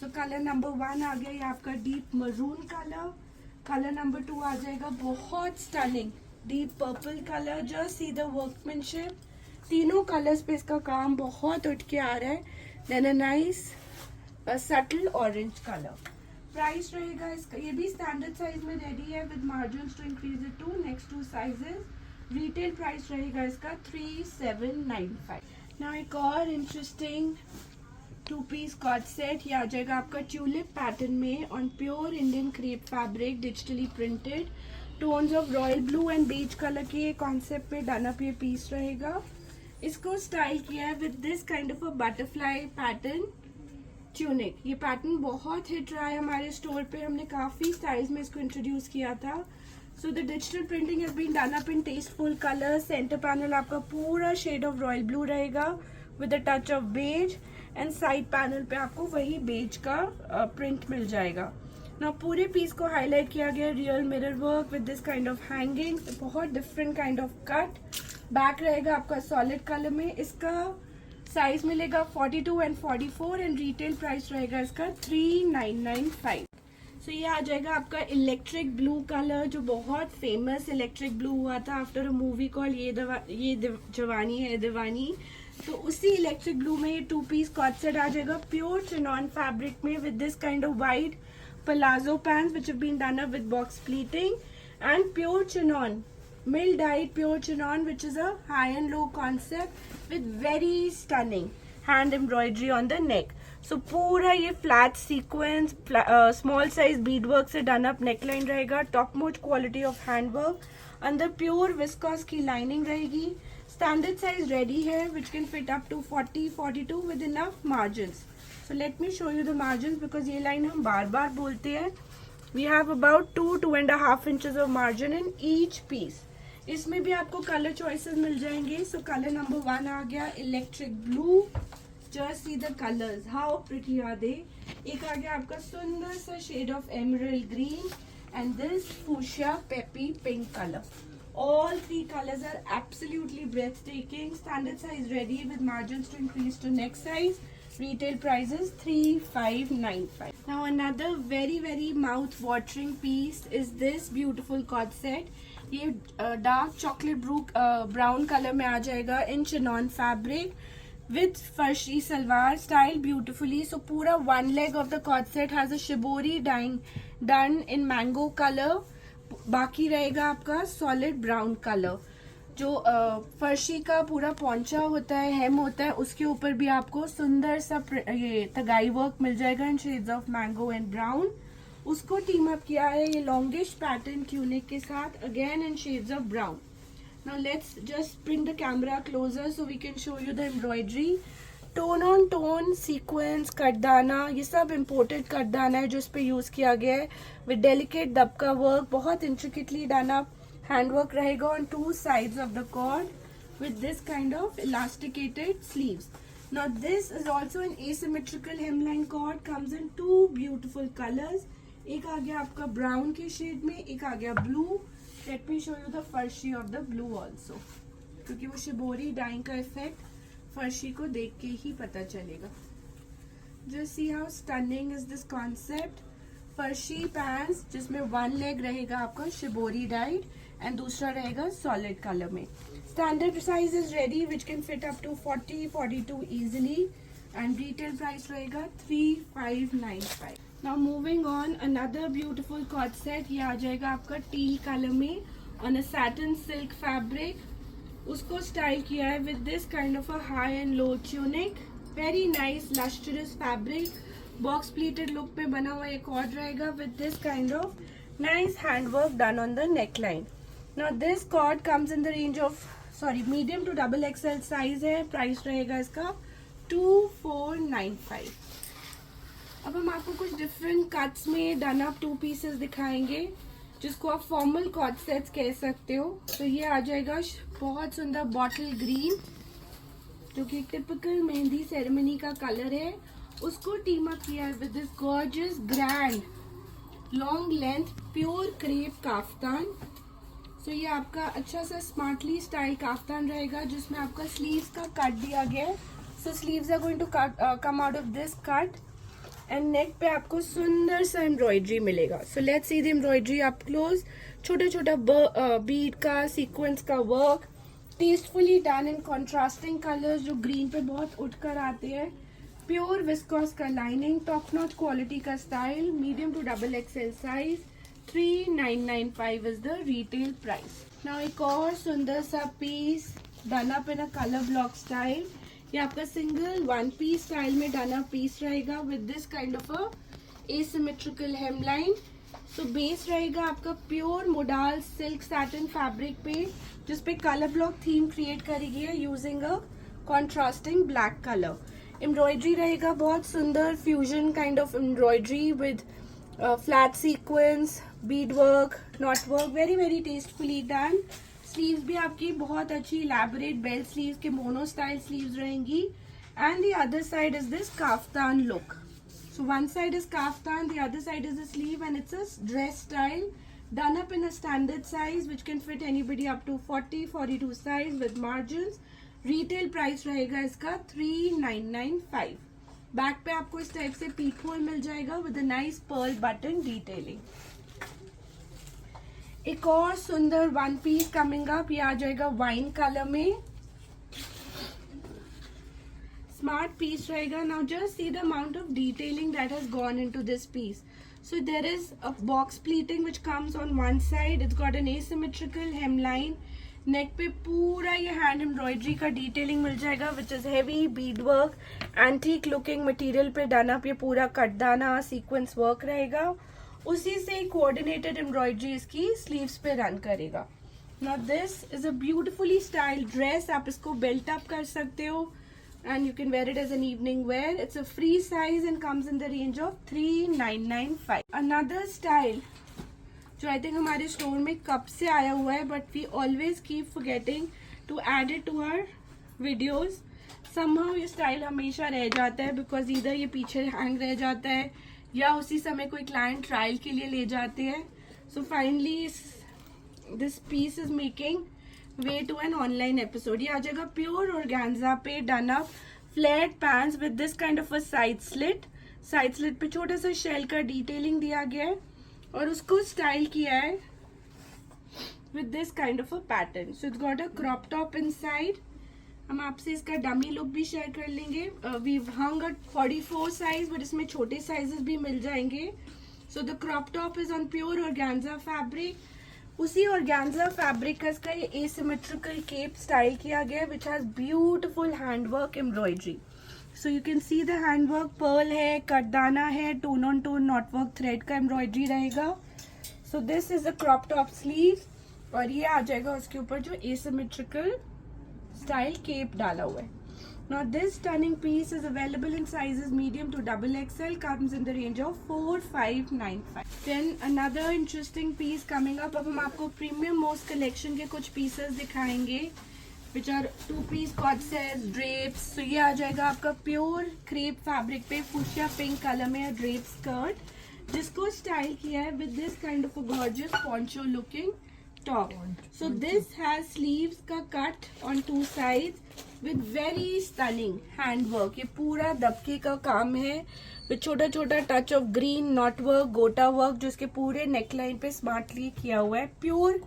So colour number 1 आ गया ये आपका deep maroon colour. Colour number 2 आ जाएगा बहुत stunning deep purple colour. Just see the workmanship. तीनों कलर्स पे इसका काम बहुत उठ के आ रहा है. Then a nice subtle orange colour. Price रहेगा इसका, ये भी स्टैंडर्ड साइज में रेडी है with margin to increase it to next 2 sizes. Retail price रहेगा इसका 3795. नाउ एक और इंटरेस्टिंग 2 पीस कॉर्ड सेट. ये आ जाएगा आपका ट्यूलिप पैटर्न में on pure Indian crepe fabric, digitally printed. Tones of royal blue and beige colour के कॉन्सेप्ट पे डन अप ये पीस रहेगा. इसको स्टाइल किया है with this kind of a butterfly pattern tunic. ये पैटर्न बहुत हिट रहा है हमारे स्टोर पे. हमने काफी स्टाइल्स में इसको इंट्रोड्यूस किया था. So the digital printing has been done up in tasteful colour. Centre panel आपका पूरा शेड ऑफ रॉयल ब्लू रहेगा with a touch of beige and side panel पे आपको वही बेज का प्रिंट मिल जाएगा. ना पूरे पीस को हाईलाइट किया गया real mirror work with this kind of hanging. बहुत different kind of cut. Back रहेगा आपका सॉलिड कलर में. इसका साइज मिलेगा 42 एंड 44 एंड रिटेल प्राइस रहेगा इसका 3995. सो ये आ जाएगा आपका इलेक्ट्रिक ब्लू कलर, जो बहुत फेमस इलेक्ट्रिक ब्लू हुआ था आफ्टर अ मूवी कॉल ये जवानी है दीवानी. तो उसी इलेक्ट्रिक ब्लू में ये 2 पीस कॉर्ड सेट आ जाएगा प्योर चिनॉन फैब्रिक में with this kind of wide palazzo pants which have been done up with box pleating and pure chinon, mill dyed pure chinon, which is a high and low concept with very stunning hand embroidery on the neck. So पूरा ये flat sequence small size beadwork से done up neckline रहेगा. top most quality of handwork. अंदर pure viscose की lining रहेगी. standard size ready है which can fit up to 40-42 with enough margins. So let me show you the margins because ये line हम बार बार बोलते हैं. We have about 2-2.5 inches of margin in each piece. इसमें भी आपको कलर चॉइसेस मिल जाएंगे. So color number 1 आ गया electric blue. Just see the colors. How pretty are they? एक आ गया आपका सुंदर सा shade of emerald green and this fuchsia peppy pink color. All 3 colors are absolutely breathtaking. Standard size ready with margins to increase to next size. Retail price is 3595. Now another very mouth watering piece is this beautiful cord set. ये dark chocolate brown colour में आ जाएगा in chiffon fabric with farshi salwar style beautifully. So पूरा 1 leg of the cord set has a shibori dyeing done in mango color. बाकी रहेगा आपका solid brown colour. जो फर्शी का पूरा पोंचा होता है, हेम होता है, उसके ऊपर भी आपको सुंदर सा ये तगाई वर्क मिल जाएगा in shades of mango and brown. उसको टीम अप किया है ये लॉन्गिश पैटर्न ट्यूनिक के साथ again in shades of brown. Now let's just bring the camera closer so we can show you the embroidery. Tone on tone sequence cutdana, ये सब imported कटदाना है जो इस पे यूज किया गया है विद डेलिकेट दबका वर्क. बहुत इंट्रिकेटली डन अप handwork रहेगा on 2 sides of the cord with this kind of elasticated sleeves. Now this is also an asymmetrical hemline cord, comes in 2 beautiful colors. एक आ गया आपका brown के shade में, एक आ गया blue. Let me show you the फर्शी of the blue also, क्योंकि वो शिबोरी डाइंग का इफेक्ट फर्शी को देख के ही पता चलेगा. Just see how stunning is this concept. Farshi pants जिसमें 1 leg रहेगा आपका शिबोरी डाइड एंड दूसरा रहेगा सॉलिड कलर में. Standard size is ready which can fit up to 40-42 easily and retail price रहेगा 3595. Now moving on another beautiful cord set. ये आ जाएगा आपका टील कलर में on a satin silk fabric. उसको स्टाइल किया है with this kind of a high and low tunic. Very nice lustrous fabric. Box pleated look पे बना हुआ एक कॉर्ड रहेगा with this kind of nice handwork done on the neckline. Now this cord comes in the range of medium to XXL size है. Price रहेगा इसका 2495. अब हम आपको कुछ डिफरेंट कट्स में डन अप 2 पीसेस दिखाएंगे जिसको आप फॉर्मल कॉर्ड सेट्स कह सकते हो. तो ये आ जाएगा बहुत सुंदर बॉटल ग्रीन जो कि टिपिकल मेहंदी सेरेमनी का कलर है, उसको टीम अप किया है with this gorgeous grand long length pure crepe kaftan. So ये आपका अच्छा सा स्मार्टली स्टाइल काफ्तान रहेगा जिसमें आपका स्लीव्स का कट दिया गया है। So sleeves are going to come out of this cut and neck पे आपको सुंदर सा एम्ब्रॉयडरी मिलेगा। So let's see the embroidery up close. छोटा छोटा बीड का सीक्वेंस का work, tastefully done in contrasting colours जो ग्रीन पे बहुत उठकर आते हैं। प्योर विस्कोस का लाइनिंग, टॉप नॉच क्वालिटी का style, medium to double XL size, 3995 is the retail price. Now एक और सुंदर सा piece done up in a colour block style. ये आपका सिंगल वन पीस स्टाइल में डन अप पीस रहेगा with this kind of a asymmetrical hemline. So base रहेगा आपका pure modal silk satin fabric पे, जिसपे कलर ब्लॉक थीम क्रिएट करी गई है using a contrasting black colour. Embroidery रहेगा बहुत सुंदर fusion kind of embroidery with flat sequence, bead work, knot work, very very tastefully done. Sleeves भी आपकी बहुत अच्छी इलैबोरेट बेल स्लीव्स के मोनो स्टाइल स्लीव्स रहेंगी and the other side is this kaftan look. So one side is kaftan, the other side is the sleeve, and it's a dress style done up in a standard size which can fit anybody up to 40-42 size with margins. Retail price रहेगा इसका 3995। Back पे आपको इस type से peak whole मिल जाएगा with a nice pearl button detailing। एक और सुंदर वन पीस कमिंग अप, ये आ जाएगा वाइन कलर में, smart piece रहेगा। Now just see the amount of detailing that has gone into this piece. So there is a box pleating which comes on one side. It's got an asymmetrical hemline. Neck पे पूरा ये hand embroidery का detailing मिल जाएगा which is heavy bead work, antique looking material पे done up ये पूरा कटदाना sequence work रहेगा। उसी से coordinated embroidery इसकी sleeves पे run करेगा। Now this is a beautifully styled dress, आप इसको belt up कर सकते हो and you can wear it as an evening wear. It's a free size and comes in the range of 3995। Another style जो I think हमारे store में कब से आया हुआ है but we always keep forgetting to add it to our videos। somehow ये style हमेशा रह जाता है because either ये पीछे हैंग रह जाता है या उसी समय कोई क्लाइंट ट्रायल के लिए ले जाते हैं। So finally this piece is making way to an online episode. ये आ जाएगा प्योर ऑर्गेन्जा पे done up flat pants with this kind of a side slit. Side slit पे छोटा सा शेल का डिटेलिंग दिया गया है और उसको स्टाइल किया है with this kind of a pattern. So it's got a crop top inside. हम आपसे इसका डमी लुक भी शेयर कर लेंगे। We hung a 44 size but इसमें छोटे साइजेस भी मिल जाएंगे। So the crop top is on pure organza fabric. उसी ऑर्गेन्जा फैब्रिक का इसका ये एसिमेट्रिकल केप स्टाइल किया गया which has beautiful handwork embroidery. So you can see the handwork, Perl है, कटदाना है, tone on tone not work thread का embroidery रहेगा। So this is a crop top sleeve और ये आ जाएगा उसके ऊपर जो एसिमेट्रिकल स्टाइल केप डाला हुआ है। Now this stunning piece is available in sizes medium to double XL, comes in the range of 4595। Then another interesting piece coming up। अब हम आपको premium most collection के कुछ pieces दिखाएंगे which are two piece corsets, drapes। So ये आ जाएगा आपका pure crepe fabric पे fuchsia pink color में drape skirt जिसको style किया है with this kind of a gorgeous poncho looking top। So this has sleeves का cut on two sides with very stunning handwork। ये पूरा दबके का काम है with छोटा छोटा touch of green not work, गोटा वर्क जो इसके पूरे नेकलाइन पे स्मार्टली किया हुआ है। प्योर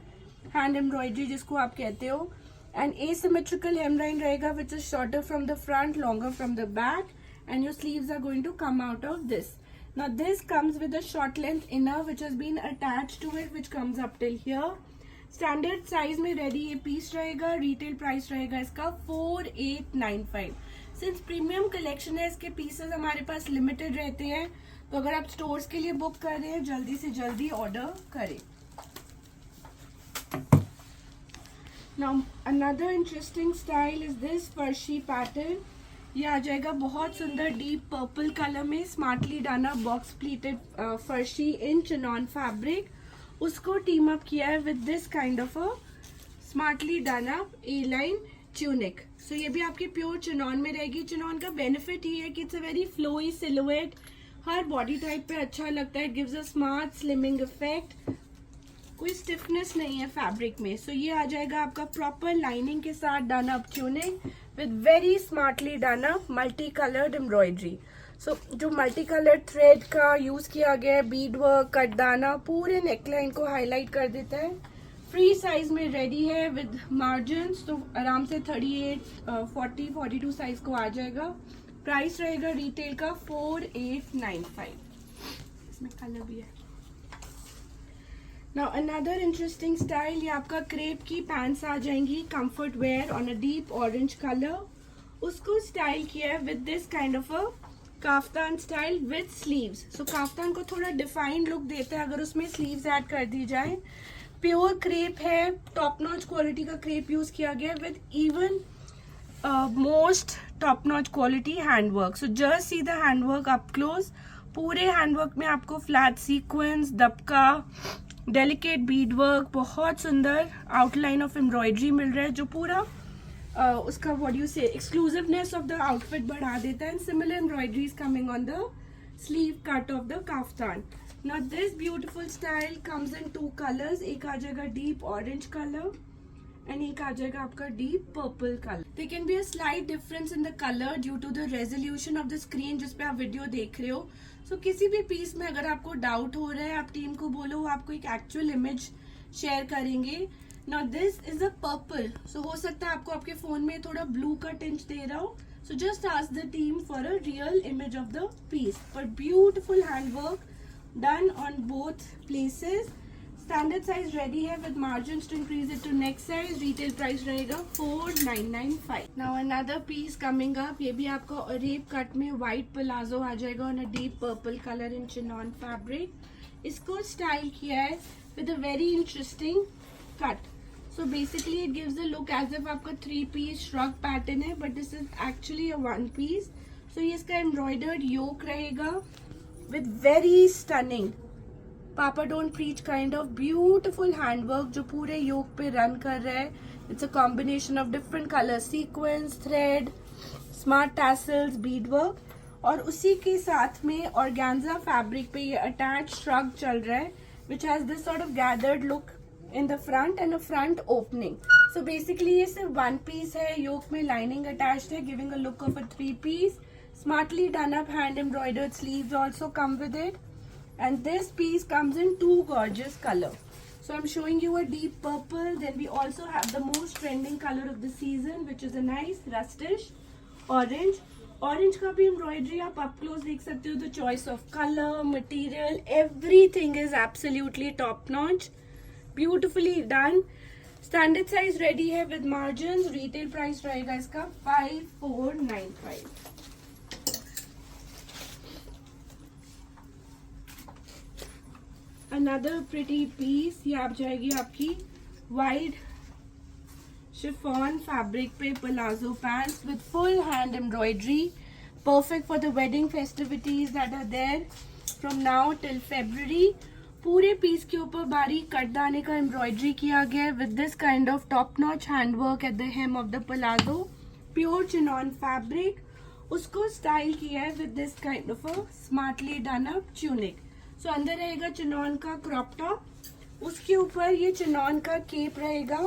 हैंड एम्ब्रॉयडरी जिसको आप कहते हो एंड asymmetrical hemline रहेगा which is shorter from the front, longer from the back and your sleeves are going to come out of this। Now this comes with a short length inner which has been attached to it which comes up till here। Standard size में ready ये piece रहेगा। Retail price रहेगा इसका 4895। Since premium collection है इसके pieces हमारे पास limited रहते हैं तो अगर आप स्टोर्स के लिए बुक कर रहे हैं जल्दी से जल्दी ऑर्डर करें। Now another interesting style is this farshi pattern. ये आ जाएगा बहुत सुंदर डीप पर्पल कलर में smartly done box pleated farshi in chiffon fabric. उसको टीम अप किया है with this kind of a smartly done up A line tunic. So ये भी आपकी प्योर चिनॉन में रहेगी। चिनॉन का बेनिफिट ये है कि it's a very flowy silhouette, हर बॉडी टाइप पे अच्छा लगता है, gives a smart slimming effect, कोई स्टिफनेस नहीं है फैब्रिक में। सो ये आ जाएगा आपका प्रॉपर लाइनिंग के साथ done up tunic with very smartly done up multi coloured embroidery. So जो मल्टी कलर्ड थ्रेड का यूज किया गया है, बीड वर्क, कटदाना पूरे नेकलाइन को हाईलाइट कर देता है। फ्री साइज में रेडी है विद मार्जिन्स, तो आराम से 38, 40, 42 साइज को आ जाएगा। प्राइस रहेगा रिटेल का 4895। इसमें कलर भी है। नाउ अनदर इंटरेस्टिंग स्टाइल, ये आपका क्रेप की पैंट्स आ जाएंगी, comfort wear on a deep orange colour. उसको स्टाइल किया है with this kind of a kaftan style with sleeves. So kaftan को थोड़ा डिफाइंड लुक देता है अगर उसमें स्लीव्स ऐड कर दी जाए। प्योर क्रेप है, टॉप नॉच क्वालिटी का क्रेप यूज किया गया with even most top notch quality handwork. So just see the handwork up close. पूरे हैंडवर्क में आपको flat sequence, dabka, delicate bead work, बहुत सुंदर आउटलाइन ऑफ एम्ब्रॉयडरी मिल रहा है जो पूरा उसका व्हाट यू से एक्सक्लूसिवनेस ऑफ द आउटफिट बढ़ा देता है। And similar embroidery is coming on the sleeve cut off the kaftan. Now this beautiful style comes in two colors, एक आ जाएगा डीप ऑरेंज कलर एंड एक आ जाएगा आपका deep purple colour. There can be a slight difference in the color due to the resolution of the screen जिसपे आप video देख रहे हो। So किसी भी पीस में अगर आपको डाउट हो रहा है, आप टीम को बोलो वो आपको एक एक्चुअल इमेज शेयर करेंगे। Now this is a purple, so हो सकता है आपको आपके फोन में थोड़ा ब्लू का टिंच दे रहा हो। So just ask the team for a real image of the piece, but beautiful handwork done on both places। Standard size ready है with margins to increase it to next size. Retail price रहेगा 4995। Now another piece coming up, ये भी आपका wrap cut में white palazzo आ जाएगा on a deep purple colour in chiffon fabric. इसको style किया है with a very interesting cut. So basically it gives a look as if आपका 3 पीस श्रग पैटर्न है, but this is actually a 1 piece. सो ये इसका embroidered योक रहेगा with very stunning Papa Don't Preach kind of beautiful handwork जो पूरे योक पे run कर रहा है। It's a combination of different colors, sequence, thread, smart tassels, beadwork, और उसी के साथ में organza fabric पे ये attached shrug चल रहा है which has this sort of gathered look in the front and a front opening. So basically ये सिर्फ 1 piece है, योक में lining attached है, giving a look of a 3 piece. Smartly done up hand embroidered sleeves also come with it, and this piece comes in 2 gorgeous color. So I'm showing you a deep purple, then we also have the most trending color of the season which is a nice rustish orange. Orange का भी embroidery आप up close देख सकते हो। The choice of color, material, everything is absolutely top notch, beautifully done। Standard size ready है with margins। Retail price रहेगा इसका 5495। Another pretty piece, ये आप जाएगी आपकी वाइड शिफॉन फैब्रिक पे palazzo pants with full hand embroidery, perfect for the wedding festivities that are there from now till February। पूरे piece के ऊपर बारीक कटदाने का एम्ब्रॉयडरी किया गया है with this kind of top notch handwork at the hem of the palazzo. Pure chinon fabric, उसको स्टाइल किया है with this kind of a smartly done up tunic. So अंदर रहेगा चिनॉन का क्रॉप टॉप, उसके ऊपर ये चिनॉन का केप रहेगा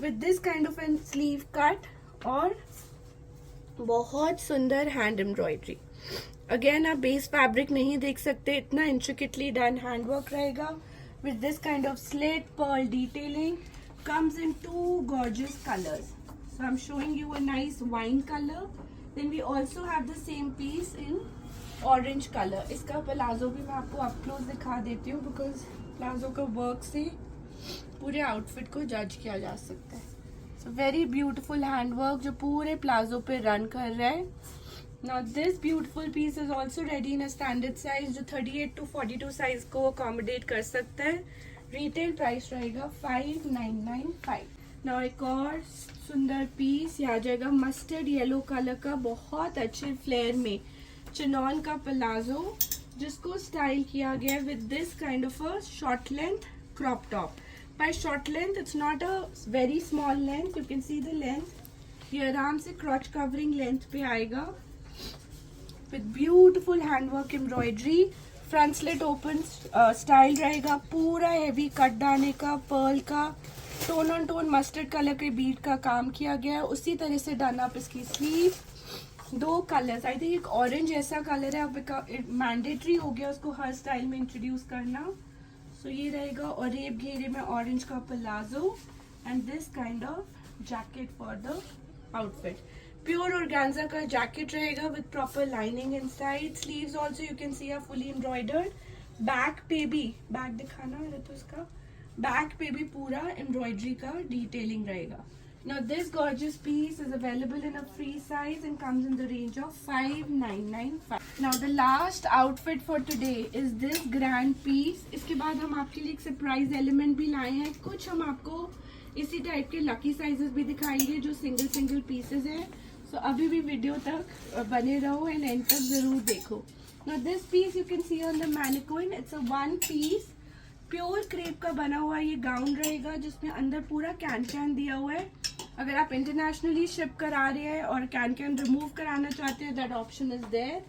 with this kind of an sleeve cut और बहुत सुंदर हैंड एम्ब्रॉयडरी। अगेन आप बेस फैब्रिक नहीं देख सकते, इतना इंट्रिकेटली डन हैंडवर्क रहेगा with this kind of slit pearl detailing. Comes in 2 gorgeous colors. So I'm showing you a nice wine color. Then we also have the same piece in orange colour. इसका palazzo भी मैं आपको up close दिखा देती हूँ because palazzo का work से पूरे आउटफिट को जज किया जा सकता है। सो वेरी ब्यूटीफुल हैंडवर्क जो पूरे प्लाजो पे रन कर रहा है। Now this beautiful piece is also ready in a standard size जो 38 to 42 साइज को अकोमोडेट कर सकता है। रिटेल प्राइस रहेगा 5995। नाउ एक और सुंदर पीस, ये आ जाएगा मस्टर्ड येलो कलर का बहुत अच्छे फ्लेयर में चिनॉन का प्लाजो जिसको स्टाइल किया गया with this kind of a short length crop top. By short length it's not a very small length, you can see the length ये आराम से क्रॉच कवरिंग लेंथ पे आएगा with beautiful handwork embroidery. Front slit open style रहेगा, पूरा heavy cut दाने का, pearl का, tone on tone mustard colour के बीट का काम किया गया है। उसी तरह से डन अप इसकी स्लीव, 2 कलर्स, आई थिंक एक ऑरेंज ऐसा कलर है, अब मैंडेटरी हो गया उसको हर स्टाइल में इंट्रोड्यूस करना। सो ये रहेगा, और रेप घेरे में ऑरेंज का palazzo and this kind of jacket for the outfit. Pure organza का जैकेट रहेगा with proper lining inside. Sleeves also you can see are fully embroidered. Back पे भी, बैक दिखाना है तो इसका बैक पे भी पूरा एम्ब्रॉयडरी का डिटेलिंग रहेगा। Now this gorgeous piece is available in a free size and comes in the range of 5995. Now the last outfit for today is this grand piece. इसके बाद हम आपके लिए एक सरप्राइज एलिमेंट भी लाए हैं। कुछ हम आपको इसी टाइप के लकी साइजेस भी दिखाएंगे जो सिंगल पीसेस हैं। सो अभी भी वीडियो तक बने रहो एंड एंड तक जरूर देखो। Now this piece you can see on the mannequin. It's a one piece pure crepe का बना हुआ ये गाउन रहेगा जिसमें अंदर पूरा कैन दिया हुआ है। अगर आप इंटरनेशनली शिप करा रहे हैं और कैन रिमूव कराना चाहते हैं, that option is there.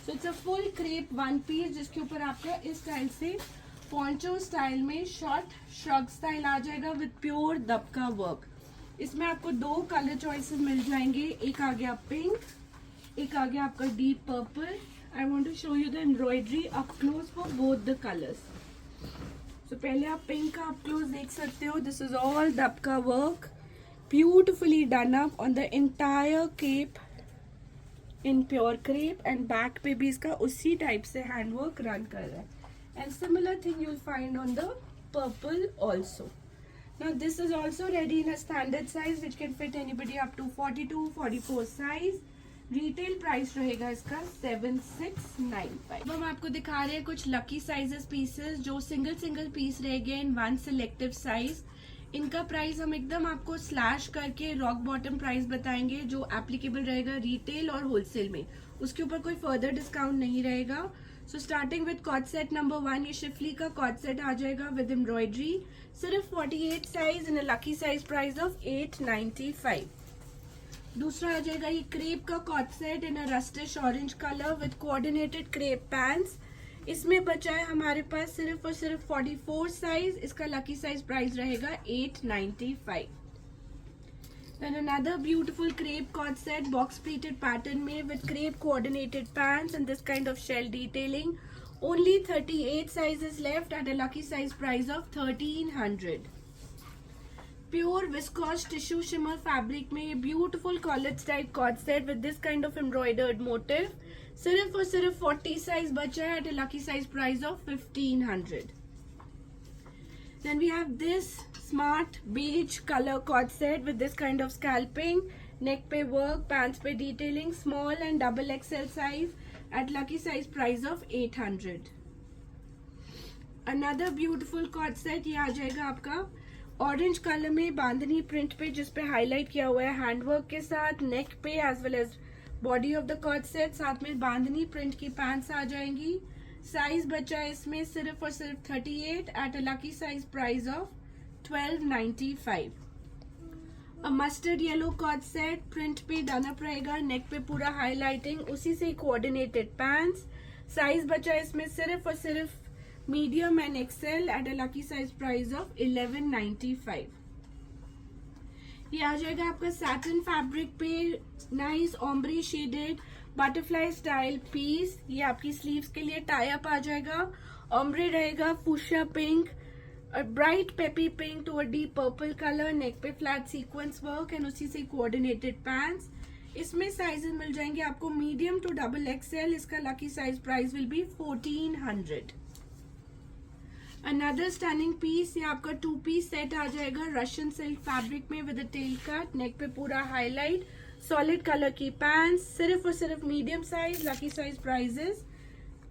So it's a full crepe one piece जिसके ऊपर आपका इस स्टाइल से पॉन्चो स्टाइल में शॉर्ट श्रग स्टाइल आ जाएगा विद प्योर दबका वर्क। इसमें आपको 2 कलर चॉइसेस मिल जाएंगे, एक आ गया पिंक, एक आ गया आपका deep purple. I want to show you the embroidery up close for both the colours. तो पहले आप पिंक का अप क्लोज देख सकते हो। This is all dabka work, beautifully done up on the entire cape in pure crepe and back पे भी इसका उसी टाइप से हैंडवर्क रन कर रहा है। And similar thing you will find on the purple also. Now this is also ready in a standard size which can fit anybody up to 42-44 size. Retail price रहेगा इसका 7695। हम आपको दिखा रहे हैं कुछ लकी साइजेस पीसेस जो single piece रह गए इन वन सिलेक्टिव साइज। इनका प्राइस हम एकदम आपको स्लैश करके रॉक बॉटम प्राइस बताएंगे जो एप्लीकेबल रहेगा रिटेल और होलसेल में। उसके ऊपर कोई फर्दर डिस्काउंट नहीं रहेगा। So starting with coord set number 1, ये शिफली का कॉट सेट आ जाएगा विद एम्ब्रॉयडरी, सिर्फ 48 size in a lucky size price of 895। दूसरा आ जाएगा ये क्रेप का cord set in a rustish orange colour with coordinated crepe pants. इसमें बचा है हमारे पास सिर्फ और सिर्फ 44 साइज। इसका लकी साइज प्राइस रहेगा 895। Then another beautiful crepe cord set box pleated pattern में with crepe coordinated pants and this kind of shell detailing. Only 38 sizes left at a lucky size price of 1300. Pure viscose tissue shimmer fabric में ये beautiful college type coord set with this kind of embroidered motif. सिर्फ और सिर्फ 40 size बचा है at a lucky size price of 1500। Then we have this smart beige color cord set with this kind of scalping, neck पे work, pants पे detailing, small and double XL size at lucky size price of 800. Another beautiful cord set ये आ जाएगा आपका orange colour में बांधनी print पे जिसपे highlight किया हुआ है हैंडवर्क के साथ, नेक पे as well as body of the coord set, साथ में बांधनी प्रिंट की पैंट्स आ जाएंगी। साइज बचा है इसमें सिर्फ और सिर्फ 38 at a lucky size price of 1295। A mustard yellow coord set print पे डन अप रहेगा, नेक पे पूरा हाईलाइटिंग, उसी से कोऑर्डिनेटेड पैंट्स। साइज बचा है इसमें सिर्फ और सिर्फ medium and XL at a lucky size price of 1195। ये आ जाएगा आपका सैटिन फैब्रिक पे nice ombre shaded butterfly style piece. ये आपकी स्लीव्स के लिए टाई अप आ जाएगा। ऑम्ब्रे रहेगा fuchsia pink, bright peppy pink to a deep purple colour, neck पे फ्लैट सीक्वेंस वर्क एंड उसी से कोऑर्डिनेटेड पैंट्स। इसमें साइजेस मिल जाएंगे आपको मीडियम टू डबल एक्सएल। इसका lucky size price will be 1400। Another stunning piece, ये आपका 2 पीस सेट आ जाएगा रशियन सिल्क फैब्रिक में with a tail cut, neck पे पूरा हाईलाइट, सॉलिड कलर की पैंट्स, सिर्फ और सिर्फ medium size, lucky size price is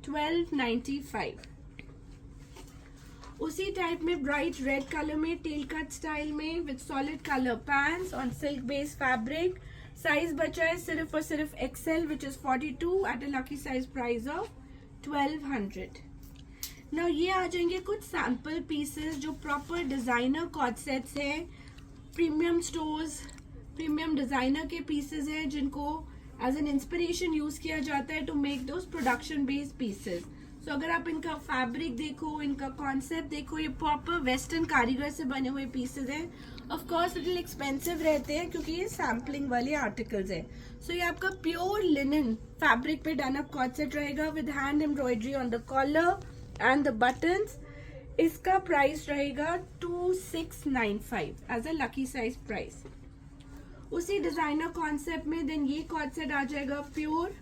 1295। उसी टाइप में ब्राइट रेड कलर में टेल कट स्टाइल में with solid colour pants on silk base fabric. Size बचा है सिर्फ और सिर्फ XL which is 42 eight a lucky size price of 1200। Now ये आ जाएंगे कुछ सैम्पल पीसेस जो प्रॉपर डिजाइनर कॉट सेट्स हैं, प्रीमियम स्टोर्स प्रीमियम डिजाइनर के पीसेस हैं जिनको एज एन इंस्पिरेशन यूज किया जाता है to make those production based pieces. So अगर आप इनका फैब्रिक देखो, इनका कॉन्सेप्ट देखो, ये प्रॉपर वेस्टर्न कारीगर से बने हुए पीसेस हैं। ऑफ कोर्स लिटिल एक्सपेंसिव रहते हैं क्योंकि ये सैम्पलिंग वाले आर्टिकल्स हैं। सो ये आपका प्योर लिनन फैब्रिक पे डन अप कॉर्ड सेट रहेगा with hand embroidery on the collar and the buttons. इसका प्राइस रहेगा 2695 as a lucky size price. उसी डिजाइनर कॉन्सेप्ट में देन ये कॉर्ड सेट आ जाएगा प्योर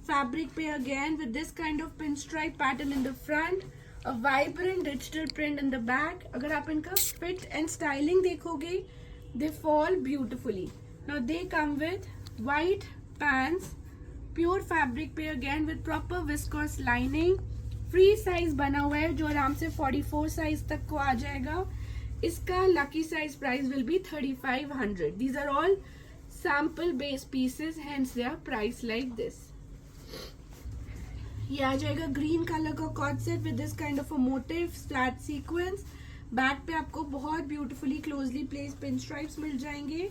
फैब्रिक पे again with this kind of pinstripe pattern in the front, a vibrant digital print in the back. अगर आप इनका fit and styling देखोगे, they fall beautifully. Now they come with white pants, pure fabric पे again with proper viscose lining, free size बना हुआ है जो आराम से 44 size तक को आ जाएगा। इसका lucky size price will be 3500. These are all sample based pieces, hence they are priced like this. ये आ जाएगा ग्रीन कलर का cord set with this kind of a motif flat sequence. Back पे आपको बहुत beautifully closely placed pin stripes मिल जाएंगे,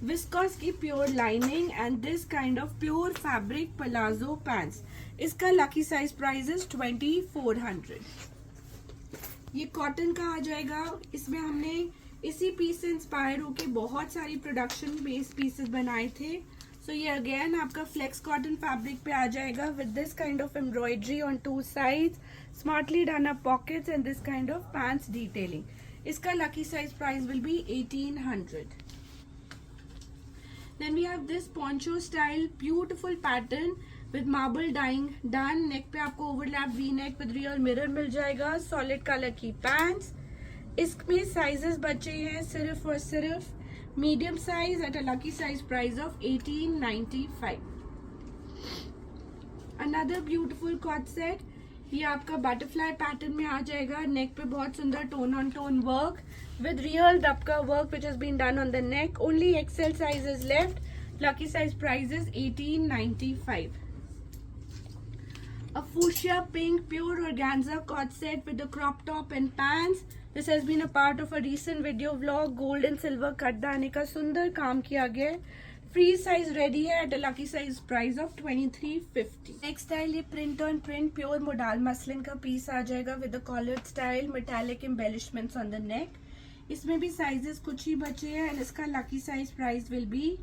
viscose की pure lining and this kind of pure fabric palazzo pants. इसका लकी साइज प्राइस इज 2400। ये cotton का आ जाएगा। इसमें हमने इसी पीस से इंस्पायर होके बहुत सारी प्रोडक्शन बेस्ड पीसेस बनाए थे। सो ये अगेन आपका फ्लेक्स कॉटन फैब्रिक पे आ जाएगा with this kind of embroidery on two sides, smartly done up pockets and this kind of pants detailing. इसका lucky size price will be 1800। Then we have this poncho style beautiful pattern with marble dyeing done. Neck पे आपको overlap V neck with real mirror मिल जाएगा, solid colour की pants. इसमें sizes बचे हैं सिर्फ और सिर्फ medium size at a lucky size price of 1895। Another beautiful cord set, ये आपका बटरफ्लाई पैटर्न में आ जाएगा। नेक पे बहुत सुंदर tone on tone work with real dabka work which has been done on the neck. Only XL size is left. Lucky size price is 1895। A fuchsia pink pure organza cord set with the crop top and pants. This has been a part of a recent video vlog. Gold and silver cut दाने का सुंदर काम किया गया है। Free size ready है at a lucky size price of 2350। Next style ये print on print pure modal muslin का पीस आ जाएगा with the collared style metallic embellishments on the neck. इसमें भी साइजेस कुछ ही बचे हैं एंड इसका lucky size price will be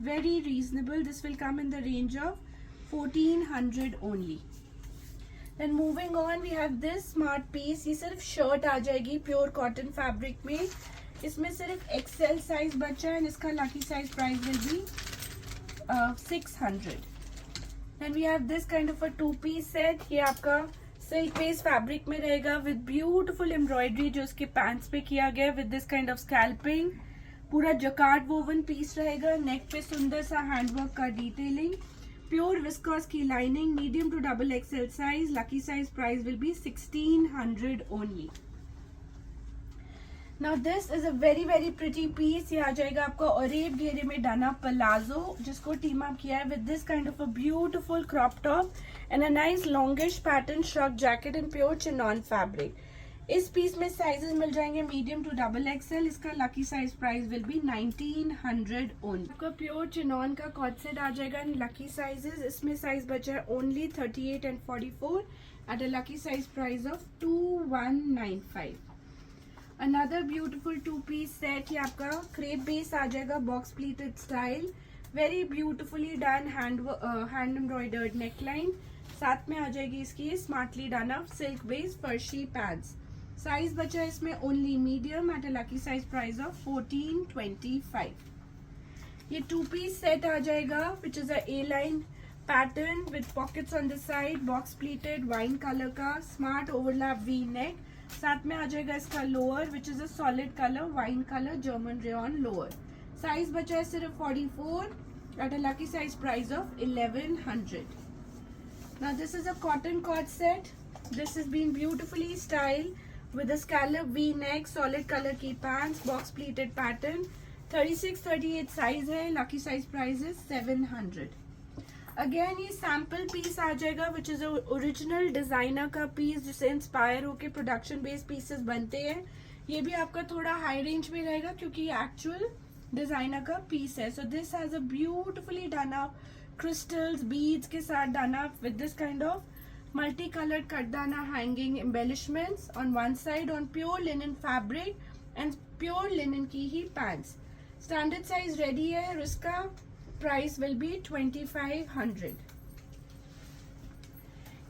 very reasonable. This will come in the range of 1400 only. Then moving on we have this smart piece. ये सिर्फ shirt आ जाएगी प्योर कॉटन फैब्रिक में। इसमें सिर्फ एक्सेल साइज बचा है। इसका lucky size price will B 600. Then we have this kind of a two piece set. ये आपका सिल्क बेस्ड फैब्रिक में रहेगा विद ब्यूटिफुल एम्ब्रॉयडरी जो इसके पैंट्स पे किया गया with this kind of scalloping. पूरा जकार्ड वोवन पीस रहेगा। नेक पे सुंदर सा हैंडवर्क का डिटेलिंग, प्योर विस्कॉस की lining, medium to double XL size. Lucky size price will be 1600 only. Now this is a very very pretty piece. ये आ जाएगा आपका ऑरेब घेरे में डना पलाजो जिसको टीम अप किया है with this kind of a beautiful crop top and a nice longish pattern shrug jacket in pure chinon fabric. इस पीस में साइजेस मिल जाएंगे मीडियम टू डबल एक्सएल। इसका lucky size price will be 1900 only. आपका pure chiffon का cord set आ जाएगा in lucky sizes. इसमें साइज बचा है only 38 and 44 at a lucky size price of 2195। Another beautiful two piece set, ये आपका क्रेप बेस आ जाएगा box pleated style, very beautifully done hand embroidered neckline. साथ में आ जाएगी इसकी smartly done up silk based farshi pads. Size बचा है इसमें only medium at a lucky size price of 1425। ये टू पीस सेट आ जाएगा which is a A line pattern with pockets on the side, box pleated wine colour का smart overlap V neck. साथ में आ जाएगा इसका lower which is a solid colour wine colour German rayon lower. Size बचा है सिर्फ 44 at a lucky size price of 1100। Now this is a cotton cord set. This has been beautifully styled with a scallop V neck, solid color की pants, box pleated pattern. 36-38 size है. Lucky size price is 700. Again ये sample piece आ जाएगा which is a original designer का piece जिसे inspire होके production based pieces बनते हैं। ये भी आपका थोड़ा high range में रहेगा क्योंकि ये actual डिजाइनर का पीस है. So this has a beautifully done up crystals, beads के साथ done up with this kind of multicolored kardana hanging embellishments on one side on pure linen fabric and pure linen की ही pants. Standard size ready है और इसका price will be 2500.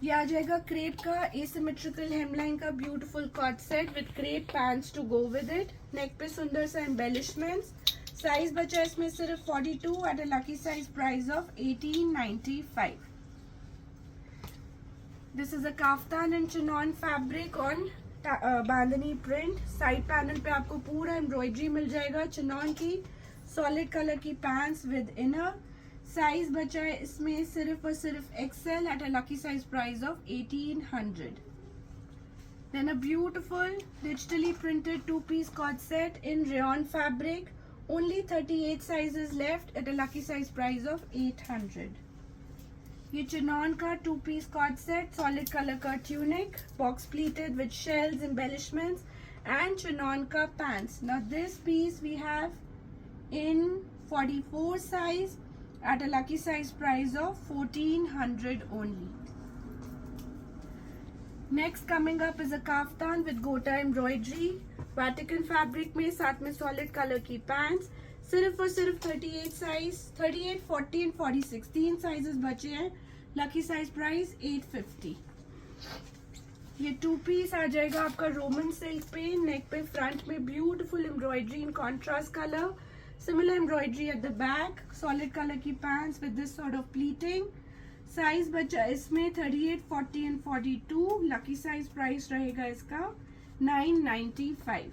ये आ जाएगा crepe का asymmetrical hemline का beautiful cord set with crepe pants to go with it. नेक पे सुंदर सा embellishments. साइज बचा इसमें सिर्फ 42 at a lucky size price of 1895. This is a kaftan and chinon fabric on bandhani print. Side panel पे आपको पूरा एम्ब्रॉयडरी मिल जाएगा चिनॉन की. सॉलिड कलर की पैंट्स विद इनर. साइज बचा है इसमें सिर्फ और सिर्फ XL at a lucky size price of 1800. Then a beautiful digitally printed two-piece cord set in rayon fabric. Only 38 sizes left at a lucky size price of 800. ये chiffon का two piece cord set, solid colour का tunic, box pleated with shells, embellishments and chiffon का pants. Now this piece we have in 44 size at a lucky size price of 1400 only. Next coming up is a kaftan with gota embroidery, Vatican fabric में, साथ में solid color की pants. सिर्फ और सिर्फ 38 size, 38, 40 and 46 तीन sizes बचे हैं. Lucky size price 850. ये टू पीस आ जाएगा आपका रोमन सिल्क पे. नेक पे फ्रंट में beautiful embroidery in contrast colour, similar embroidery at the back, solid colour की pants with this sort of pleating. Size बचा इसमें 38, 40 एंड 42. लकी साइज प्राइस रहेगा इसका 995.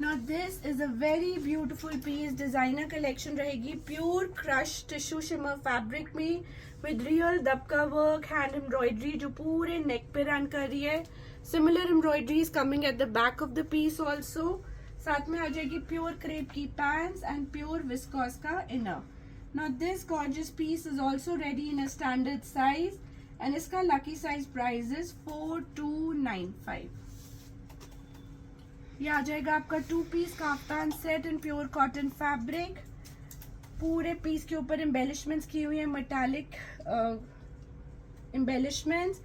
Now this is a very beautiful piece. Designer collection रहेगी pure crush tissue shimmer fabric में with real dabka work, hand embroidery जो पूरे neck पे run कर रही है. Similar embroidery is coming at the back of the piece also. साथ में आ जाएगी प्योर क्रेप की पैंट्स एंड प्योर विस्कॉस का inner. Now this gorgeous piece is also ready in a standard size and इसका lucky size price is 4295. ये आ जाएगा आपका two piece kaftan set in pure cotton fabric. पूरे piece के ऊपर एम्बेलिशमेंट्स की हुई है, मेटालिक एम्बेलिशमेंट्स.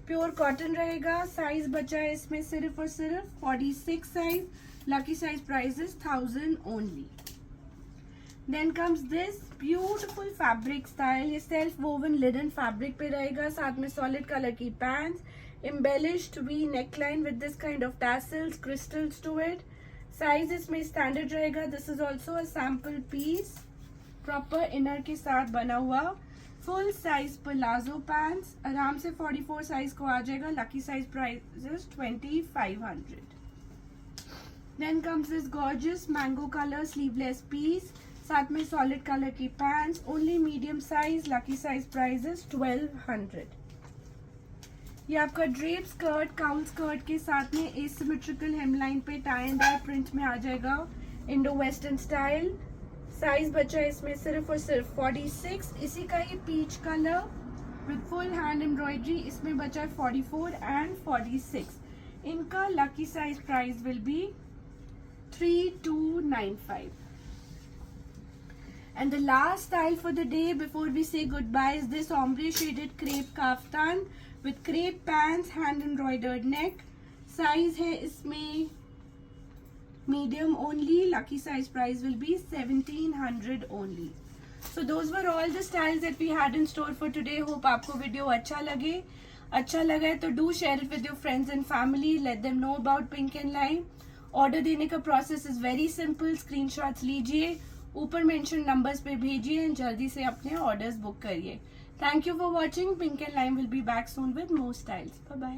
प्योर कॉटन रहेगा. साइज बचा है इसमें सिर्फ और सिर्फ 46 साइज. Lucky size price is 1000 only. Then comes this beautiful fabric style. ये सेल्फ वोवन लिनन फैब्रिक पे रहेगा, साथ में सॉलिड कलर की pants, embellished V neckline with this kind of tassels, crystals to it. Size इसमें स्टैंडर्ड रहेगा. This is also a sample piece, proper inner के साथ बना हुआ. फुल साइज प्लाजो पैंट्स, आराम से 44 साइज को आ जाएगा. Lucky size price is 2500. Then comes this gorgeous mango color sleeveless piece, साथ में सॉलिड कलर की pants. Only medium size. Lucky size price is 1200. ये आपका ड्रेप स्कर्ट, काउल स्कर्ट के साथ में एसिमेट्रिकल हेमलाइन पे टाई एंड डाई प्रिंट में आ जाएगा, इंडो वेस्टर्न स्टाइल. साइज बचा है इसमें सिर्फ और सिर्फ 46. इसी का ही peach colour with full hand embroidery इसमें बचा है 44 एंड 46. इनका lucky size price will be 3295. And the last style for the day before we say goodbye is this ombre shaded crepe kaftan with crepe pants, hand embroidered neck. Size है इसमें medium only. Lucky size price will be 1700 only. So those were all the styles that we had in store for today. Hope आपको video अच्छा लगे. अच्छा लगा है तो do share it with your friends and family. Let them know about Pink and Lime. Order देने का process is very simple. Screenshots लीजिए, ऊपर मेंशन नंबर्स पे भेजिए, जल्दी से अपने ऑर्डर्स बुक करिए. Thank you for watching. Pink and Lime will be back soon with more styles. Bye bye.